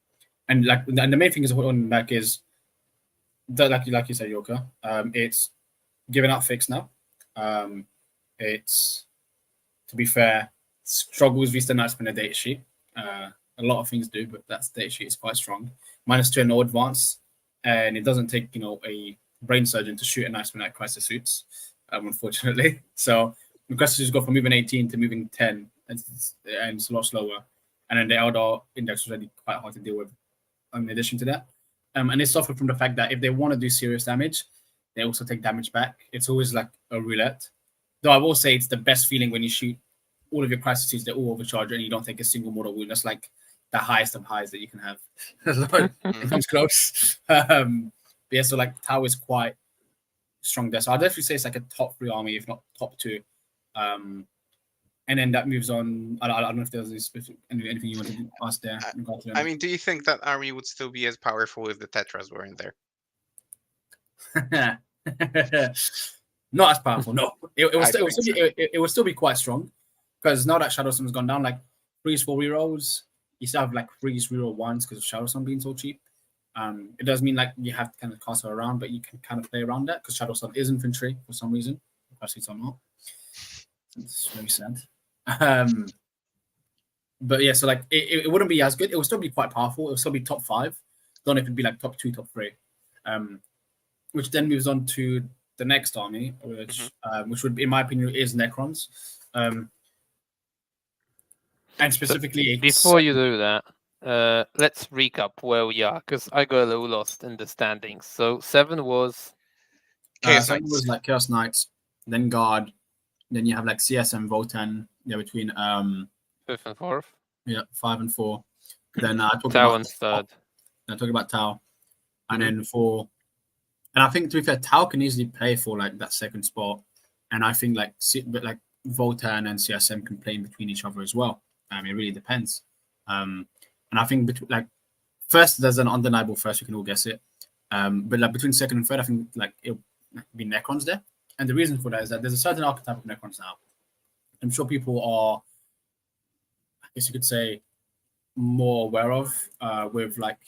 Speaker 2: the main thing is on back is that like you said, Yoka. It's given up fixed now. It's, to be fair, struggles with the Knights in the data sheet. A lot of things do, but that data sheet is quite strong. -2 and no advance, and it doesn't take a brain surgeon to shoot a Knightsman at crisis suits, unfortunately. So the crisis suits go from moving 18 to moving 10, and it's a lot slower. And then the Eldar index was already quite hard to deal with. In addition to that, and they suffer from the fact that if they want to do serious damage, they also take damage back. It's always like a roulette. Though I will say it's the best feeling when you shoot all of your crisis suits, they're all overcharged and you don't take a single mortal wound. That's like the highest of highs that you can have. It comes close. Yeah, so like Tau is quite strong there. So I'll definitely say it's like a top 3 army, if not top 2. And then that moves on. I don't know if there's anything you want to ask there.
Speaker 1: I mean, do you think that army would still be as powerful if the Tetras weren't there?
Speaker 2: Not as powerful, no. It will still be quite strong, because now that Shadow Sun's gone down, like freeze 4 rerolls, you still have like freeze reroll 1s because of Shadow Sun being so cheap. It does mean like you have to kind of cast her around, but you can kind of play around that because Shadow Sun is infantry for some reason. Actually, it's not. It's very sad. But yeah, so like it wouldn't be as good. It would still be quite powerful. It would still be top 5. Don't know if it'd be like top 2, top 3. Which then moves on to the next army, which would, in my opinion, is Necrons. And specifically,
Speaker 3: before you do that, let's recap where we are, because I got a little lost in the standings. So 7 was
Speaker 2: Chaos Knights. 7 was like Chaos Knights, then Guard, then you have like CSM Votan. Yeah, between
Speaker 3: 5th and 4th.
Speaker 2: Yeah, 5 and 4. Then I talk
Speaker 3: Tau
Speaker 2: about
Speaker 3: and 3rd.
Speaker 2: I talk about Tau, and then and I think, to be fair, Tau can easily play for like that second spot, and I think like Votan and CSM can play in between each other as well. It really depends. And I think like first, there's an undeniable first. We can all guess it. But like between second and third, I think like it'll be Necrons there. And the reason for that is that there's a certain archetype of Necrons now. I'm sure people are, I guess you could say, more aware of with like,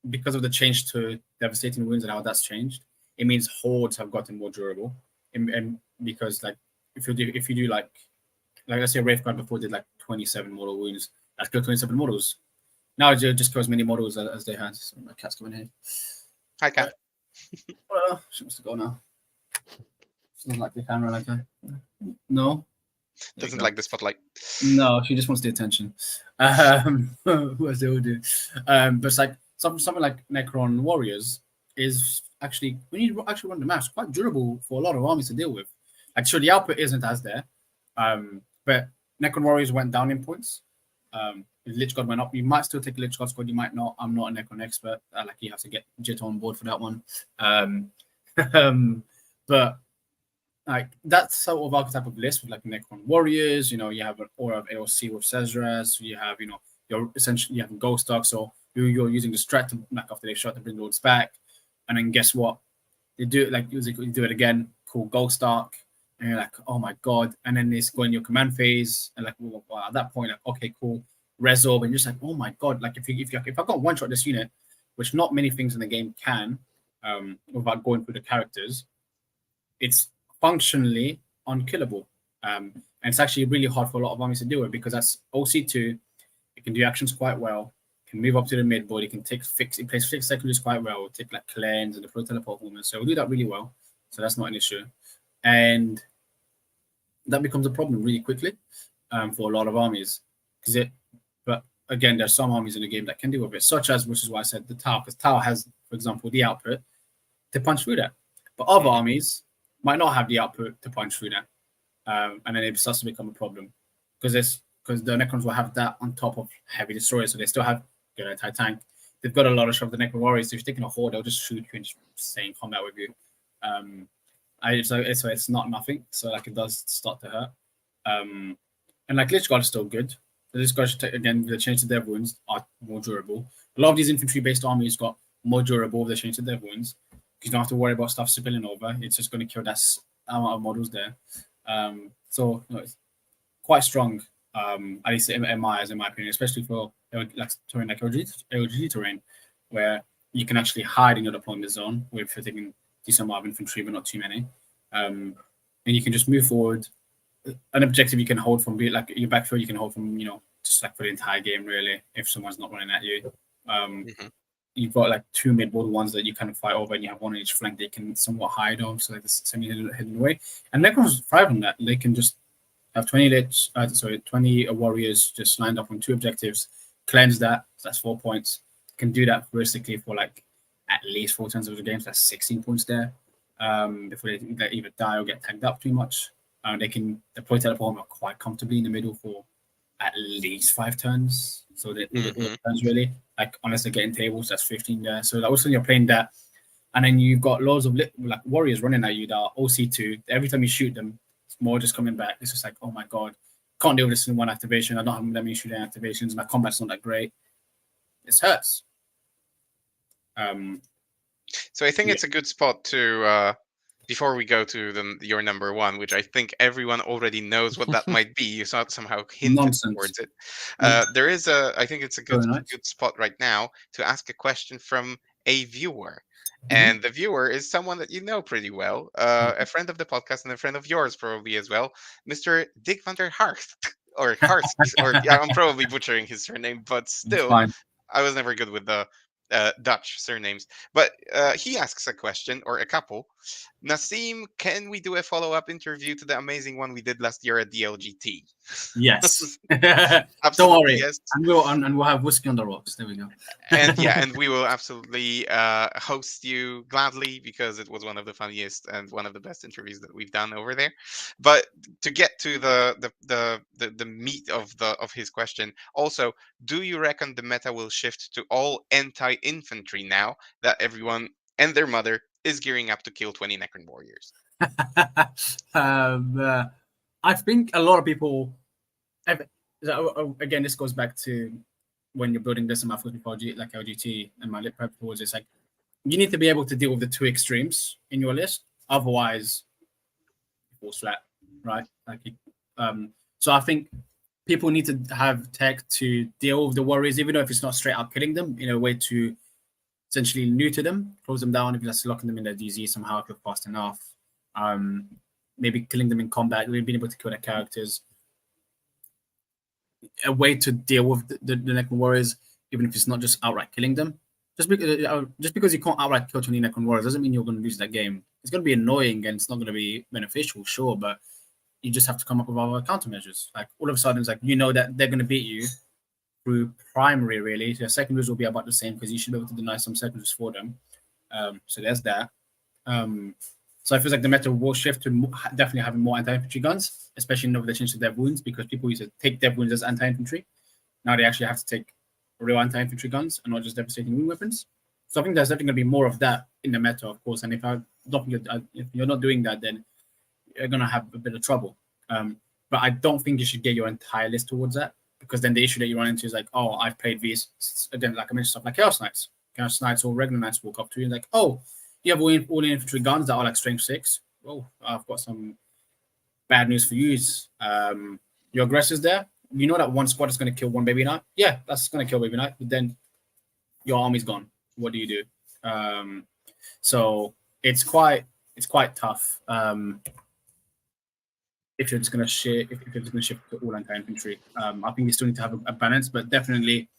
Speaker 2: because of the change to devastating wounds and how that's changed. It means hordes have gotten more durable, and because like if you do like let's say Wraithguard before did like 27 mortal wounds, that's still 27 mortals. Now it just goes as many models as they had. So my cat's coming here.
Speaker 1: Hi, cat.
Speaker 2: Well, she wants to go now. She doesn't like the camera, like that. No.
Speaker 1: Doesn't like the spotlight.
Speaker 2: No, she just wants the attention. As they all do. But it's like something like Necron Warriors is actually, when you actually run the maps, quite durable for a lot of armies to deal with. Like, sure, the output isn't as there, but Necron Warriors went down in points. Lich God went up. You might still take Lich God squad, you might not. I'm not a Necron expert. Like, you have to get Jit on board for that one. But like that sort of archetype of list with like Necron Warriors, you have an aura of AOC with Cesras, you have, you're essentially, you have Ghost Dark, so you're using the strat to back after they shot to bring lords back. And then guess what? They do it like you do it again, cool Ghost Dark, and you're like, oh my god. And then it's going your command phase, and like well, at that point, like, okay, cool, Resolve, and you're just like, oh my god, like if I got one shot this unit, which not many things in the game can, without going through the characters, it's functionally unkillable. And it's actually really hard for a lot of armies to deal with because that's OC2. It can do actions quite well. It can move up to the mid board. It can take it plays fixed secondaries quite well. It take like cleanse and the flow teleport movement. So we'll do that really well. So that's not an issue. And that becomes a problem really quickly for a lot of armies. But again, there's some armies in the game that can deal with it, such as, which is why I said the Tau, because Tau has, for example, the output to punch through that. But other armies might not have the output to punch through that. And then it starts to become a problem because the Necrons will have that on top of heavy destroyers, so they still have good anti-tank. they've got a lot of stuff. The Necro Warriors, so if you're taking a horde, they'll just shoot you and just stay in combat with you. So it's not nothing. So like it does start to hurt. And like Lich God is still good. The Lich God should take, again, the change to dev wounds are more durable. A lot of these infantry-based armies got more durable if they change to dev wounds. You don't have to worry about stuff spilling over. It's just going to kill that amount of models there. So it's quite strong, at least in my opinion, especially for like terrain like LGT terrain, where you can actually hide in your deployment zone with taking decent amount of infantry, but not too many. And you can just move forward. An objective you can hold from, like your backfield, you can hold from, just like for the entire game, really, if someone's not running at you. You've got like two mid-board ones that you kind of fight over, and you have one on each flank they can somewhat hide on, so like this semi-hidden away. And Necrons thrive on that. They can just have 20 warriors just lined up on two objectives, cleanse that, so that's 4 points. Can do that realistically for like at least 4 turns of the game, so that's 16 points there. Before they either die or get tagged up too much. They can deploy teleport quite comfortably in the middle for at least 5 turns. So all the turns really, like unless they're getting tables, that's 15 there. So that also you're playing that, and then you've got loads of like warriors running at you that are OC2. Every time you shoot them, it's more just coming back. It's just like, oh my god, can't deal with this in one activation. I don't have that many shooting activations. My combat's not that great. It hurts.
Speaker 1: So I think it's a good spot to before we go to your number one, which I think everyone already knows what that might be. You somehow hinted towards it. There is I think it's a good spot right now to ask a question from a viewer. And the viewer is someone that you know pretty well, a friend of the podcast and a friend of yours probably as well, Mr. Dick van der Harst. Or Harst, or yeah, I'm probably butchering his surname, but still, I was never good with the Dutch surnames. But he asks a question, or a couple. Naseem, can we do a follow-up interview to the amazing one we did last year at the LGT?
Speaker 2: Yes.
Speaker 1: Absolutely,
Speaker 2: don't worry.
Speaker 1: yes.
Speaker 2: And we'll have whiskey on the rocks. There we go.
Speaker 1: And yeah, and we will absolutely host you gladly, because it was one of the funniest and one of the best interviews that we've done over there. But to get to the meat of his question, also, do you reckon the meta will shift to all anti-infantry now that everyone and their mother is gearing up to kill 20 Necron warriors?
Speaker 2: I think a lot of people. Again, this goes back to when you're building this amount of project like LGT and my lit prep towards. It's like you need to be able to deal with the two extremes in your list, otherwise it falls flat, right? So I think people need to have tech to deal with the warriors, even though if it's not straight up killing them, in a way to essentially neuter them, close them down, if you're just locking them in their DZ somehow if you're fast enough. Maybe killing them in combat, being able to kill their characters. A way to deal with the Necron warriors, even if it's not just outright killing them. Just because you can't outright kill 20 Necron warriors doesn't mean you're going to lose that game. It's going to be annoying and it's not going to be beneficial, sure, but you just have to come up with other countermeasures. Like all of a sudden, it's like that they're going to beat you through primary, really. So secondaries will be about the same because you should be able to deny some secondaries for them. So there's that. So I feel like the meta will shift to definitely having more anti-infantry guns, especially now with the change to dev wounds, because people used to take dev wounds as anti-infantry. Now they actually have to take real anti-infantry guns and not just devastating wound weapons. So I think there's definitely going to be more of that in the meta, of course. And if you're not doing that, then you're going to have a bit of trouble. But I don't think you should get your entire list towards that, because then the issue that you run into is like, oh, I've played these. Again, like I mentioned, stuff like Chaos Knights. Chaos Knights or regular Knights walk up to you and like, oh, you have all the infantry guns that are like strength 6. Oh, I've got some bad news for you. Your aggressors there. You know that one squad is going to kill one baby knight. Yeah, that's going to kill baby knight. But then your army's gone. What do you do? So it's quite tough. If you're just going to shift, to all anti-infantry, I think you still need to have a balance, but definitely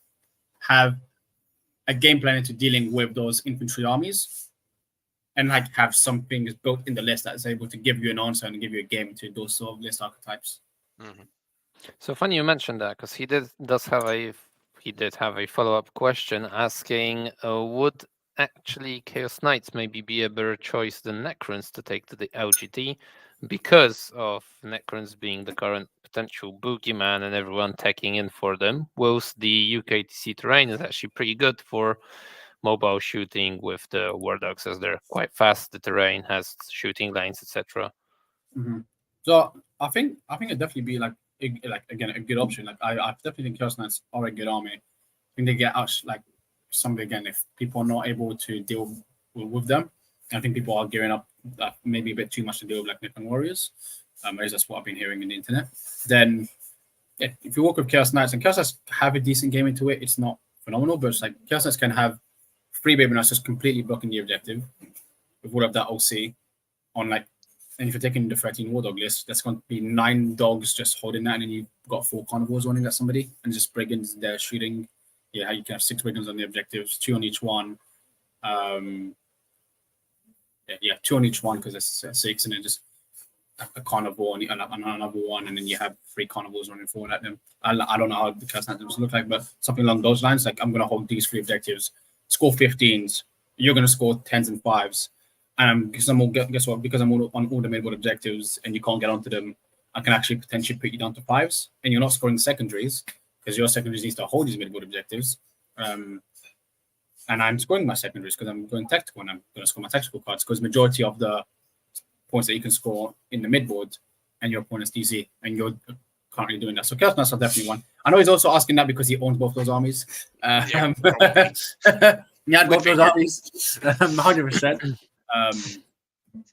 Speaker 2: have a game plan to dealing with those infantry armies. And like have some things built in the list that's able to give you an answer and give you a game to those sort of list archetypes.
Speaker 3: So funny you mentioned that, because he did have a follow-up question asking, would actually Chaos Knights maybe be a better choice than Necrons to take to the LGT, because of Necrons being the current potential boogeyman and everyone taking in for them, whilst the UKTC terrain is actually pretty good for mobile shooting with the War Dogs, as they're quite fast. The terrain has shooting lanes, etc.
Speaker 2: So I think it'd definitely be like again a good option. Like I definitely think Chaos Knights are a good army. I think they get out like something again if people are not able to deal with them. I think people are gearing up maybe a bit too much to deal with like Necron Warriors. At least that's what I've been hearing in the internet. Then yeah, if you walk with Chaos Knights and Chaos Knights have a decent game into it, it's not phenomenal, but it's like Chaos Knights can have 3 Baby Knights just completely blocking the objective with all of that OC on like. And if you're taking the 13 War Dog list, that's going to be 9 dogs just holding that, and then you've got 4 carnivores running at somebody, and just brigands there shooting. Yeah, you can have 6 brigands on the objectives, 2 on each one. 2 on each one because it's 6, and then just a carnivore and another one, and then you have 3 carnivores running forward at them. I don't know how the cast names look like, but something along those lines. Like I'm going to hold these 3 objectives, score 15s. You're going to score 10s and 5s. Because guess what? Because I'm on all the midboard objectives and you can't get onto them, I can actually potentially put you down to 5s, and you're not scoring secondaries because your secondaries needs to hold these midboard objectives. And I'm scoring my secondaries because I'm going tactical, and I'm going to score my tactical cards because majority of the points that you can score in the midboard and your opponent's DC, and you're currently doing that. So Chaos Knights are definitely one. I know he's also asking that because he owns both those armies.
Speaker 1: Yeah,
Speaker 2: he had both those armies, 100%.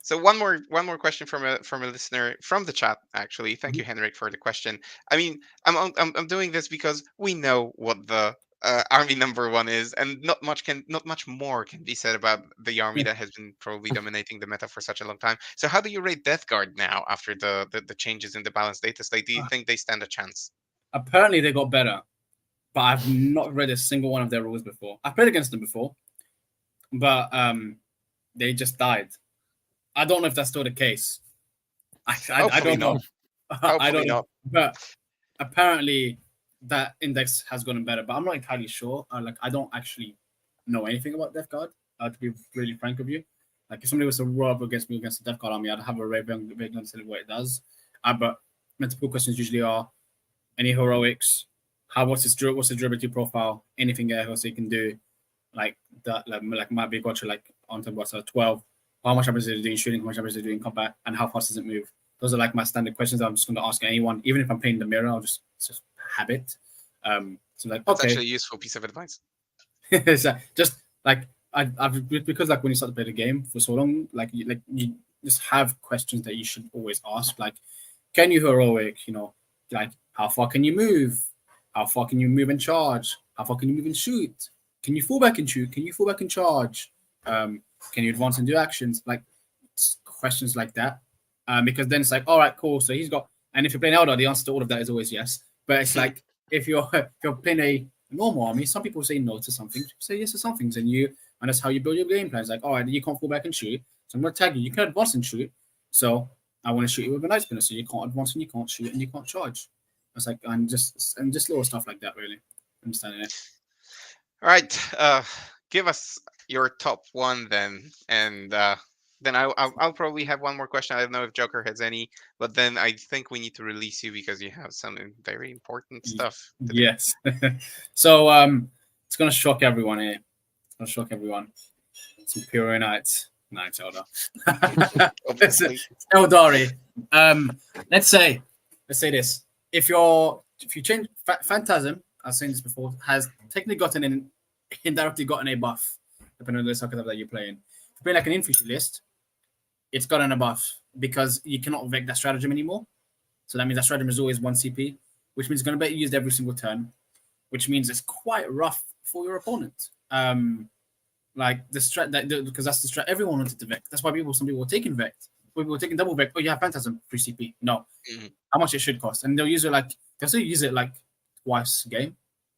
Speaker 1: So one more question from a listener from the chat. Actually, thank you, Henrik, for the question. I mean, I'm doing this because we know what the army number 1 is, and not much more can be said about the army that has been probably dominating the meta for such a long time. So how do you rate Death Guard now after the changes in the Balance Dataslate? Do you think they stand a chance?
Speaker 2: Apparently they got better, but I've not read a single one of their rules before. I've played against them before, but they just died. I don't know if that's still the case. I don't know. I don't know. But apparently that index has gotten better, but I'm not entirely sure. I don't actually know anything about Death Guard, to be really frank with you. Like if somebody was to roll up against me against the Death Guard army, I'd have a very understanding what it does. But multiple questions usually are any heroics, what's the durability profile, anything else you can do, like that, like might be gotcha like onto what's 12. How much damage is it doing shooting? How much damage is it doing combat? And how fast does it move? Those are like my standard questions. I'm just going to ask anyone, even if I'm playing the mirror. I'll just habit. So like,
Speaker 1: that's
Speaker 2: okay,
Speaker 1: actually a useful piece of advice.
Speaker 2: So just like I've because like when you start to play the game for so long, like you just have questions that you should always ask. Like, can you heroic? You know, like how far can you move? How far can you move and charge? How far can you move and shoot? Can you fall back and shoot? Can you fall back and charge? Can you advance and do actions? Like questions like that. Because then it's like, all right, cool. So he's got, and if you're playing Eldar, the answer to all of that is always yes. But it's like if you're playing a normal army, some people say no to some things, people say yes to some things, and that's how you build your game plans. Like, all right, you can't fall back and shoot, so I'm gonna tag you. You can advance and shoot, so I want to shoot you with a nice spinner, so you can't advance and you can't shoot and you can't charge. It's like and just little stuff like that, really. Understanding it.
Speaker 1: All right, give us your top 1 then, and then I'll probably have one more question. I don't know if Joker has any, but then I think we need to release you because you have some very important stuff to do.
Speaker 2: Yes. So it's gonna shock everyone here. It's gonna shock everyone. Some Pure Knights. Knights Eldar. Eldari. Let's say this. If you change Phantasm, I've seen this before, has technically indirectly gotten a buff, depending on the soccer that you're playing. If you're playing like an infantry list, it's gotten a buff because you cannot vec that stratagem anymore. So that means that stratagem is always 1 CP, which means it's going to be used every single turn, which means it's quite rough for your opponent. Like the strat because that's the strat everyone wanted to vec. That's why some people were taking vec. People were taking double vec. Oh, you have Phantasm 3 CP. No. How much it should cost. And they'll still use it like twice a game.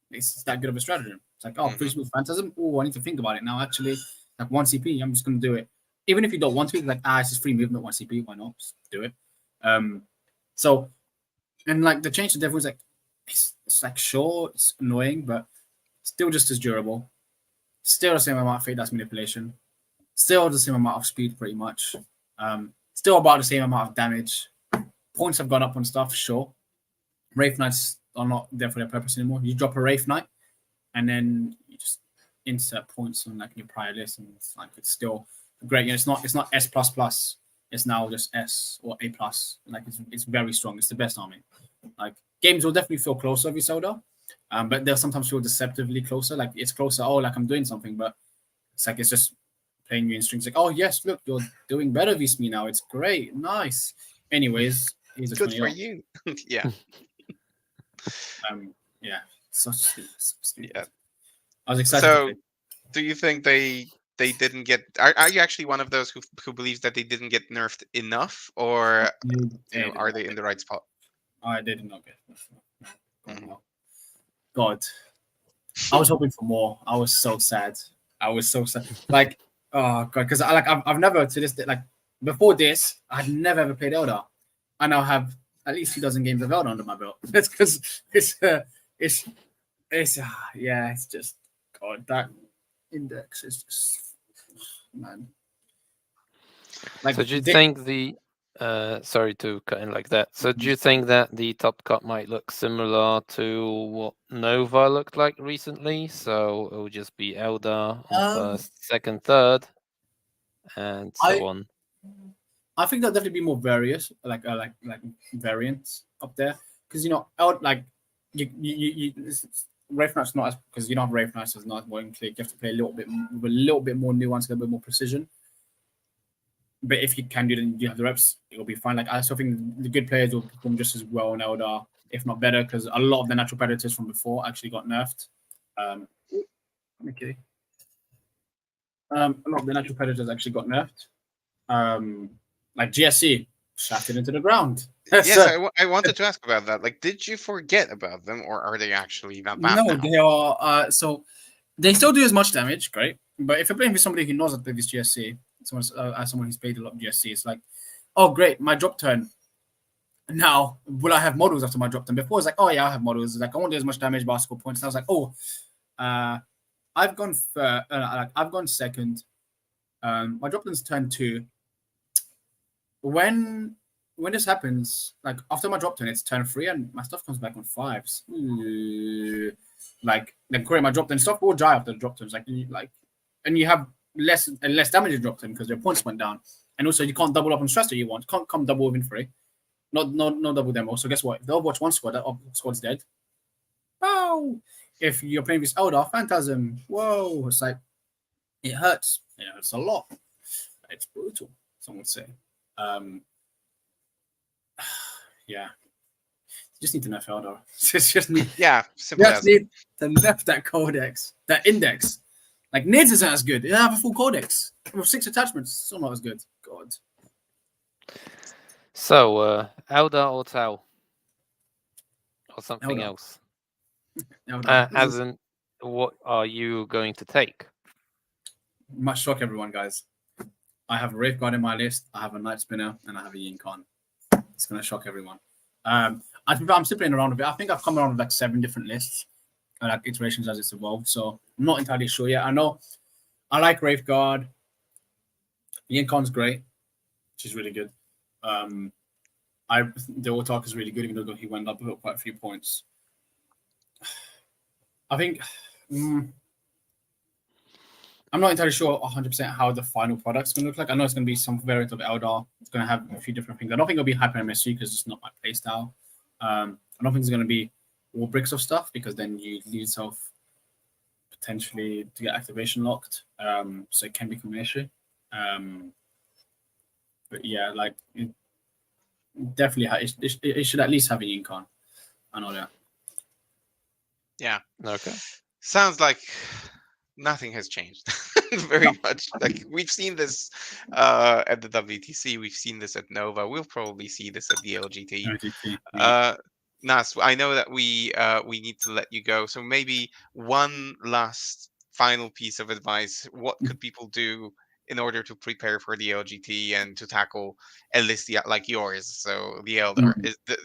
Speaker 2: It's that good of a stratagem. It's like, oh, free smooth Phantasm. Oh, I need to think about it now. Actually, like 1 CP, I'm just going to do it. Even if you don't want to, like, it's just free movement, 1 CP. Why not? Just do it. So, and like the change to Devil is like, it's like, sure, it's annoying, but still just as durable. Still the same amount of fate, that's manipulation. Still the same amount of speed, pretty much. Still about the same amount of damage. Points have gone up on stuff, sure. Wraith Knights are not there for their purpose anymore. You drop a Wraith Knight, and then you just insert points on like your prior list, and it's still great. You know, it's not S plus. It's now just S or A plus. Like it's very strong. It's the best army. Like games will definitely feel closer with Isolde, but they'll sometimes feel deceptively closer. Like it's closer. Oh, like I'm doing something, but it's like it's just playing you in strings. Like, oh yes, look, you're doing better with me now. It's great, nice. Anyways, he's a
Speaker 1: Good
Speaker 2: 20
Speaker 1: for
Speaker 2: up.
Speaker 1: you. Yeah.
Speaker 2: Yeah, such stupid.
Speaker 1: Yeah.
Speaker 2: I was excited.
Speaker 1: So, do you think they didn't get? Are you actually one of those who believes that they didn't get nerfed enough, or are they in the right spot?
Speaker 2: I did not get.
Speaker 1: Mhm.
Speaker 2: God, I was hoping for more. I was so sad. Like, oh God, because I've never to this day, like before this, I had never ever played Elder. I now have at least 2 dozen games of Elder under my belt. That's because it's just God, that index is just, man. Like,
Speaker 3: so do you think the sorry to cut in like that. So do you think that the top cut might look similar to what Nova looked like recently? So it would just be Elder on first, second, third, and so on.
Speaker 2: I think there'll definitely be more various, like variants up there, because like you Wraith Knight's not as, because you don't have Wraith Knights as not one click. You have to play a little bit more nuance, a little bit more precision. But if you can do it and you have the reps, it'll be fine. Like I still think the good players will perform just as well in Elder, if not better, because a lot of the natural predators from before actually got nerfed. Okay. A lot of the natural predators actually got nerfed. Like GSC shafted into the ground.
Speaker 1: Yes, I wanted to ask about that. Like, did you forget about them, or are they actually not bad?
Speaker 2: No, they are. So they still do as much damage, great. But if you're playing with somebody who knows how to play this GSC, someone who's played a lot of GSC, it's like, oh great, my drop turn. Now, will I have models after my drop turn? Before it's like, oh yeah, I have models. It's like I won't do as much damage, but I'll score points. And I was like, oh, I've gone second. My drop turn's turn 2. When this happens, like after my drop turn, it's turn 3, and my stuff comes back on 5s. Like great, my drop turn stuff will die after the drop turns. And you have less and less damage in drop turn because your points went down, and also you can't double up on stress that you want. Can't come double within 3, not double demo. So guess what? If they Overwatch 1 squad, that squad's dead. Oh, if you're playing this Elder Phantasm, whoa, it's like it hurts. It hurts a lot. It's brutal. Some would say. Yeah, you just need to nerf Elder. Just need to nerf that codex, that index. Like Nids isn't as good. They have a full codex with 6 attachments. Still not as good. God.
Speaker 3: So Elder or Tau or something
Speaker 2: Elder.
Speaker 3: else?
Speaker 2: Elder.
Speaker 3: As in, what are you going to take?
Speaker 2: Might shock everyone, guys. I have a Wraith Guard in my list. I have a Night Spinner, and I have a Yin Khan. It's gonna shock everyone. I'm still playing around with it. I think I've come around with like 7 different lists, like iterations as it's evolved. So I'm not entirely sure yet. I know I like Wraith Guard. Yin Khan's great. She's really good. The Autark is really good, even though he went up quite a few points. I think. I'm not entirely sure 100% how the final product's going to look like. I know it's going to be some variant of Eldar. It's going to have a few different things. I don't think it'll be Hyper MSC because it's not my playstyle. I don't think it's going to be all bricks of stuff because then you leave yourself potentially to get activation locked. So it can become an issue. But yeah, like definitely it should at least have a Yin Khan. I know that.
Speaker 1: Yeah.
Speaker 3: Okay.
Speaker 1: Sounds like nothing has changed very much. Like we've seen this at the WTC, we've seen this at Nova, we'll probably see this at the LGT. Nas, I know that we need to let you go, so maybe one last final piece of advice. What could people do in order to prepare for the LGT and to tackle a list like yours? So the Eldar,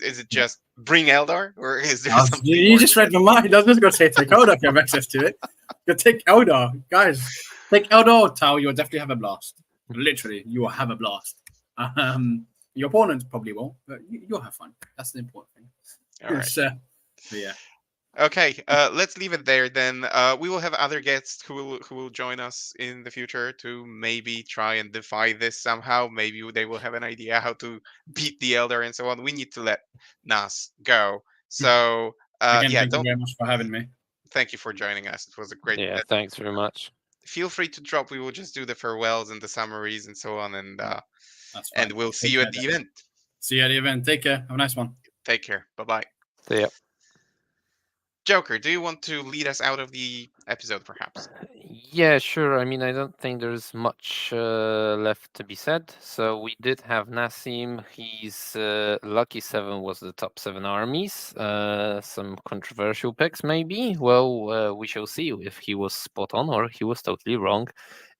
Speaker 1: is it just bring Eldar, or is there something
Speaker 2: you just read my mind? I was just going to say take Eldar if you have access to it. You take Eldar, guys. Take Eldar or Tau, you'll definitely have a blast. Literally, you will have a blast. Your opponents probably won't, but you'll have fun. That's the important
Speaker 1: All
Speaker 2: thing.
Speaker 1: right.
Speaker 2: So, but yeah.
Speaker 1: Okay, let's leave it there then. We will have other guests who will join us in the future to maybe try and defy this somehow. Maybe they will have an idea how to beat the Elder and so on. We need to let Nas go. So
Speaker 2: Again,
Speaker 1: yeah,
Speaker 2: thank you
Speaker 1: don't
Speaker 2: very much for having me.
Speaker 1: thank you for joining us. It was a great
Speaker 3: Yeah,
Speaker 1: pleasure.
Speaker 3: thanks very much.
Speaker 1: Feel free to drop. We will just do the farewells and the summaries and so on,
Speaker 2: That's
Speaker 1: and
Speaker 2: fine.
Speaker 1: we'll see
Speaker 2: Take
Speaker 1: you
Speaker 2: care
Speaker 1: at the
Speaker 2: then.
Speaker 1: event.
Speaker 2: See you at the event. Take care. Have a nice one.
Speaker 1: Take care. Bye bye.
Speaker 3: See ya.
Speaker 1: Joker, do you want to lead us out of the episode, perhaps?
Speaker 3: Yeah, sure. I mean, I don't think there's much left to be said. So we did have Nassim. His lucky seven was the top seven armies. Some controversial picks, maybe. Well, we shall see if he was spot on or he was totally wrong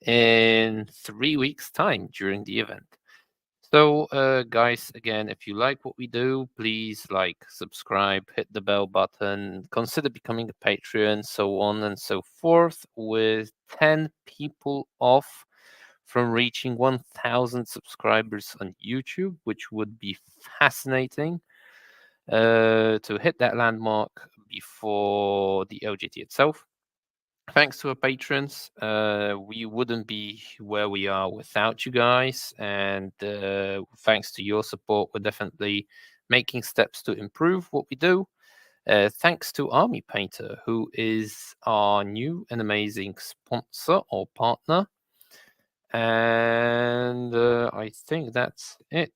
Speaker 3: in 3 weeks' time during the event. So, guys, again, if you like what we do, please like, subscribe, hit the bell button, consider becoming a Patreon, so on and so forth, with 10 people off from reaching 1,000 subscribers on YouTube, which would be fascinating to hit that landmark before the LGT itself. Thanks to our patrons, we wouldn't be where we are without you guys. And thanks to your support, we're definitely making steps to improve what we do. Thanks to Army Painter, who is our new and amazing sponsor or partner. And I think that's it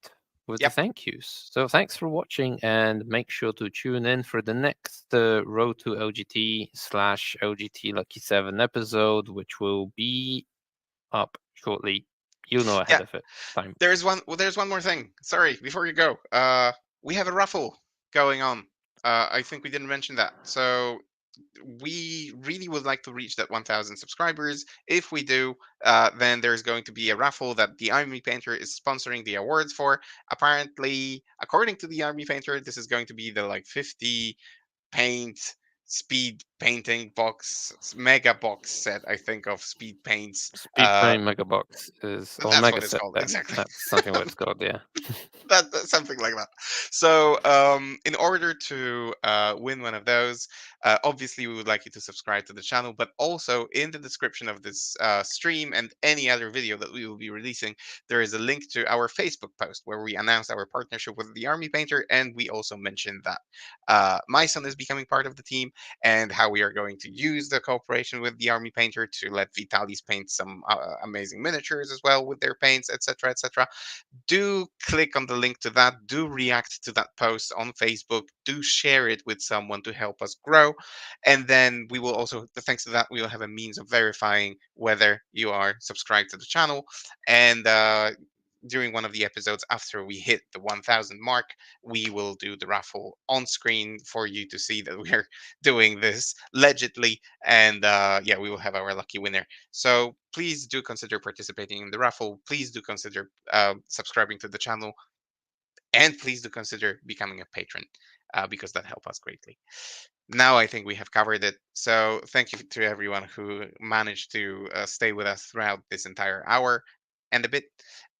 Speaker 3: with the
Speaker 1: Yep.
Speaker 3: thank yous. So thanks for watching, and make sure to tune in for the next Road to LGT/LGT Lucky 7 episode, which will be up shortly. You'll know ahead
Speaker 1: Yeah.
Speaker 3: of it time.
Speaker 1: There's one. Well, there's one more thing. Sorry, before you go. We have a raffle going on. I think we didn't mention that. So we really would like to reach that 1,000 subscribers. If we do, then there's going to be a raffle that the Army Painter is sponsoring the awards for. Apparently, according to the Army Painter, this is going to be the like 50 paint speed painting box mega box set, I think, of speed paints.
Speaker 3: Speed Paint Mega Box is, or
Speaker 1: That's
Speaker 3: Mega
Speaker 1: what it's
Speaker 3: Set,
Speaker 1: called,
Speaker 3: then.
Speaker 1: exactly.
Speaker 3: That's something what it's called, yeah.
Speaker 1: That's something like that. So, in order to win one of those, obviously we would like you to subscribe to the channel, but also in the description of this stream and any other video that we will be releasing, there is a link to our Facebook post where we announce our partnership with the Army Painter, and we also mentioned that my son is becoming part of the team, and how we are going to use the cooperation with the Army Painter to let Vitalis paint some amazing miniatures as well with their paints, etc., etc. Do click on the link to that. Do react to that post on Facebook. Do share it with someone to help us grow. And then we will also, thanks to that, we will have a means of verifying whether you are subscribed to the channel. And during one of the episodes after we hit the 1,000 mark, we will do the raffle on screen for you to see that we're doing this legibly. And yeah, we will have our lucky winner. So please do consider participating in the raffle. Please do consider subscribing to the channel, and please do consider becoming a patron, because that helps us greatly. Now I think we have covered it. So thank you to everyone who managed to stay with us throughout this entire hour and a bit.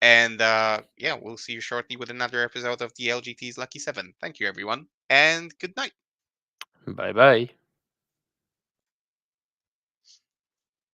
Speaker 1: And yeah, we'll see you shortly with another episode of the LGT's Lucky 7. Thank you, everyone, and good night.
Speaker 3: Bye bye.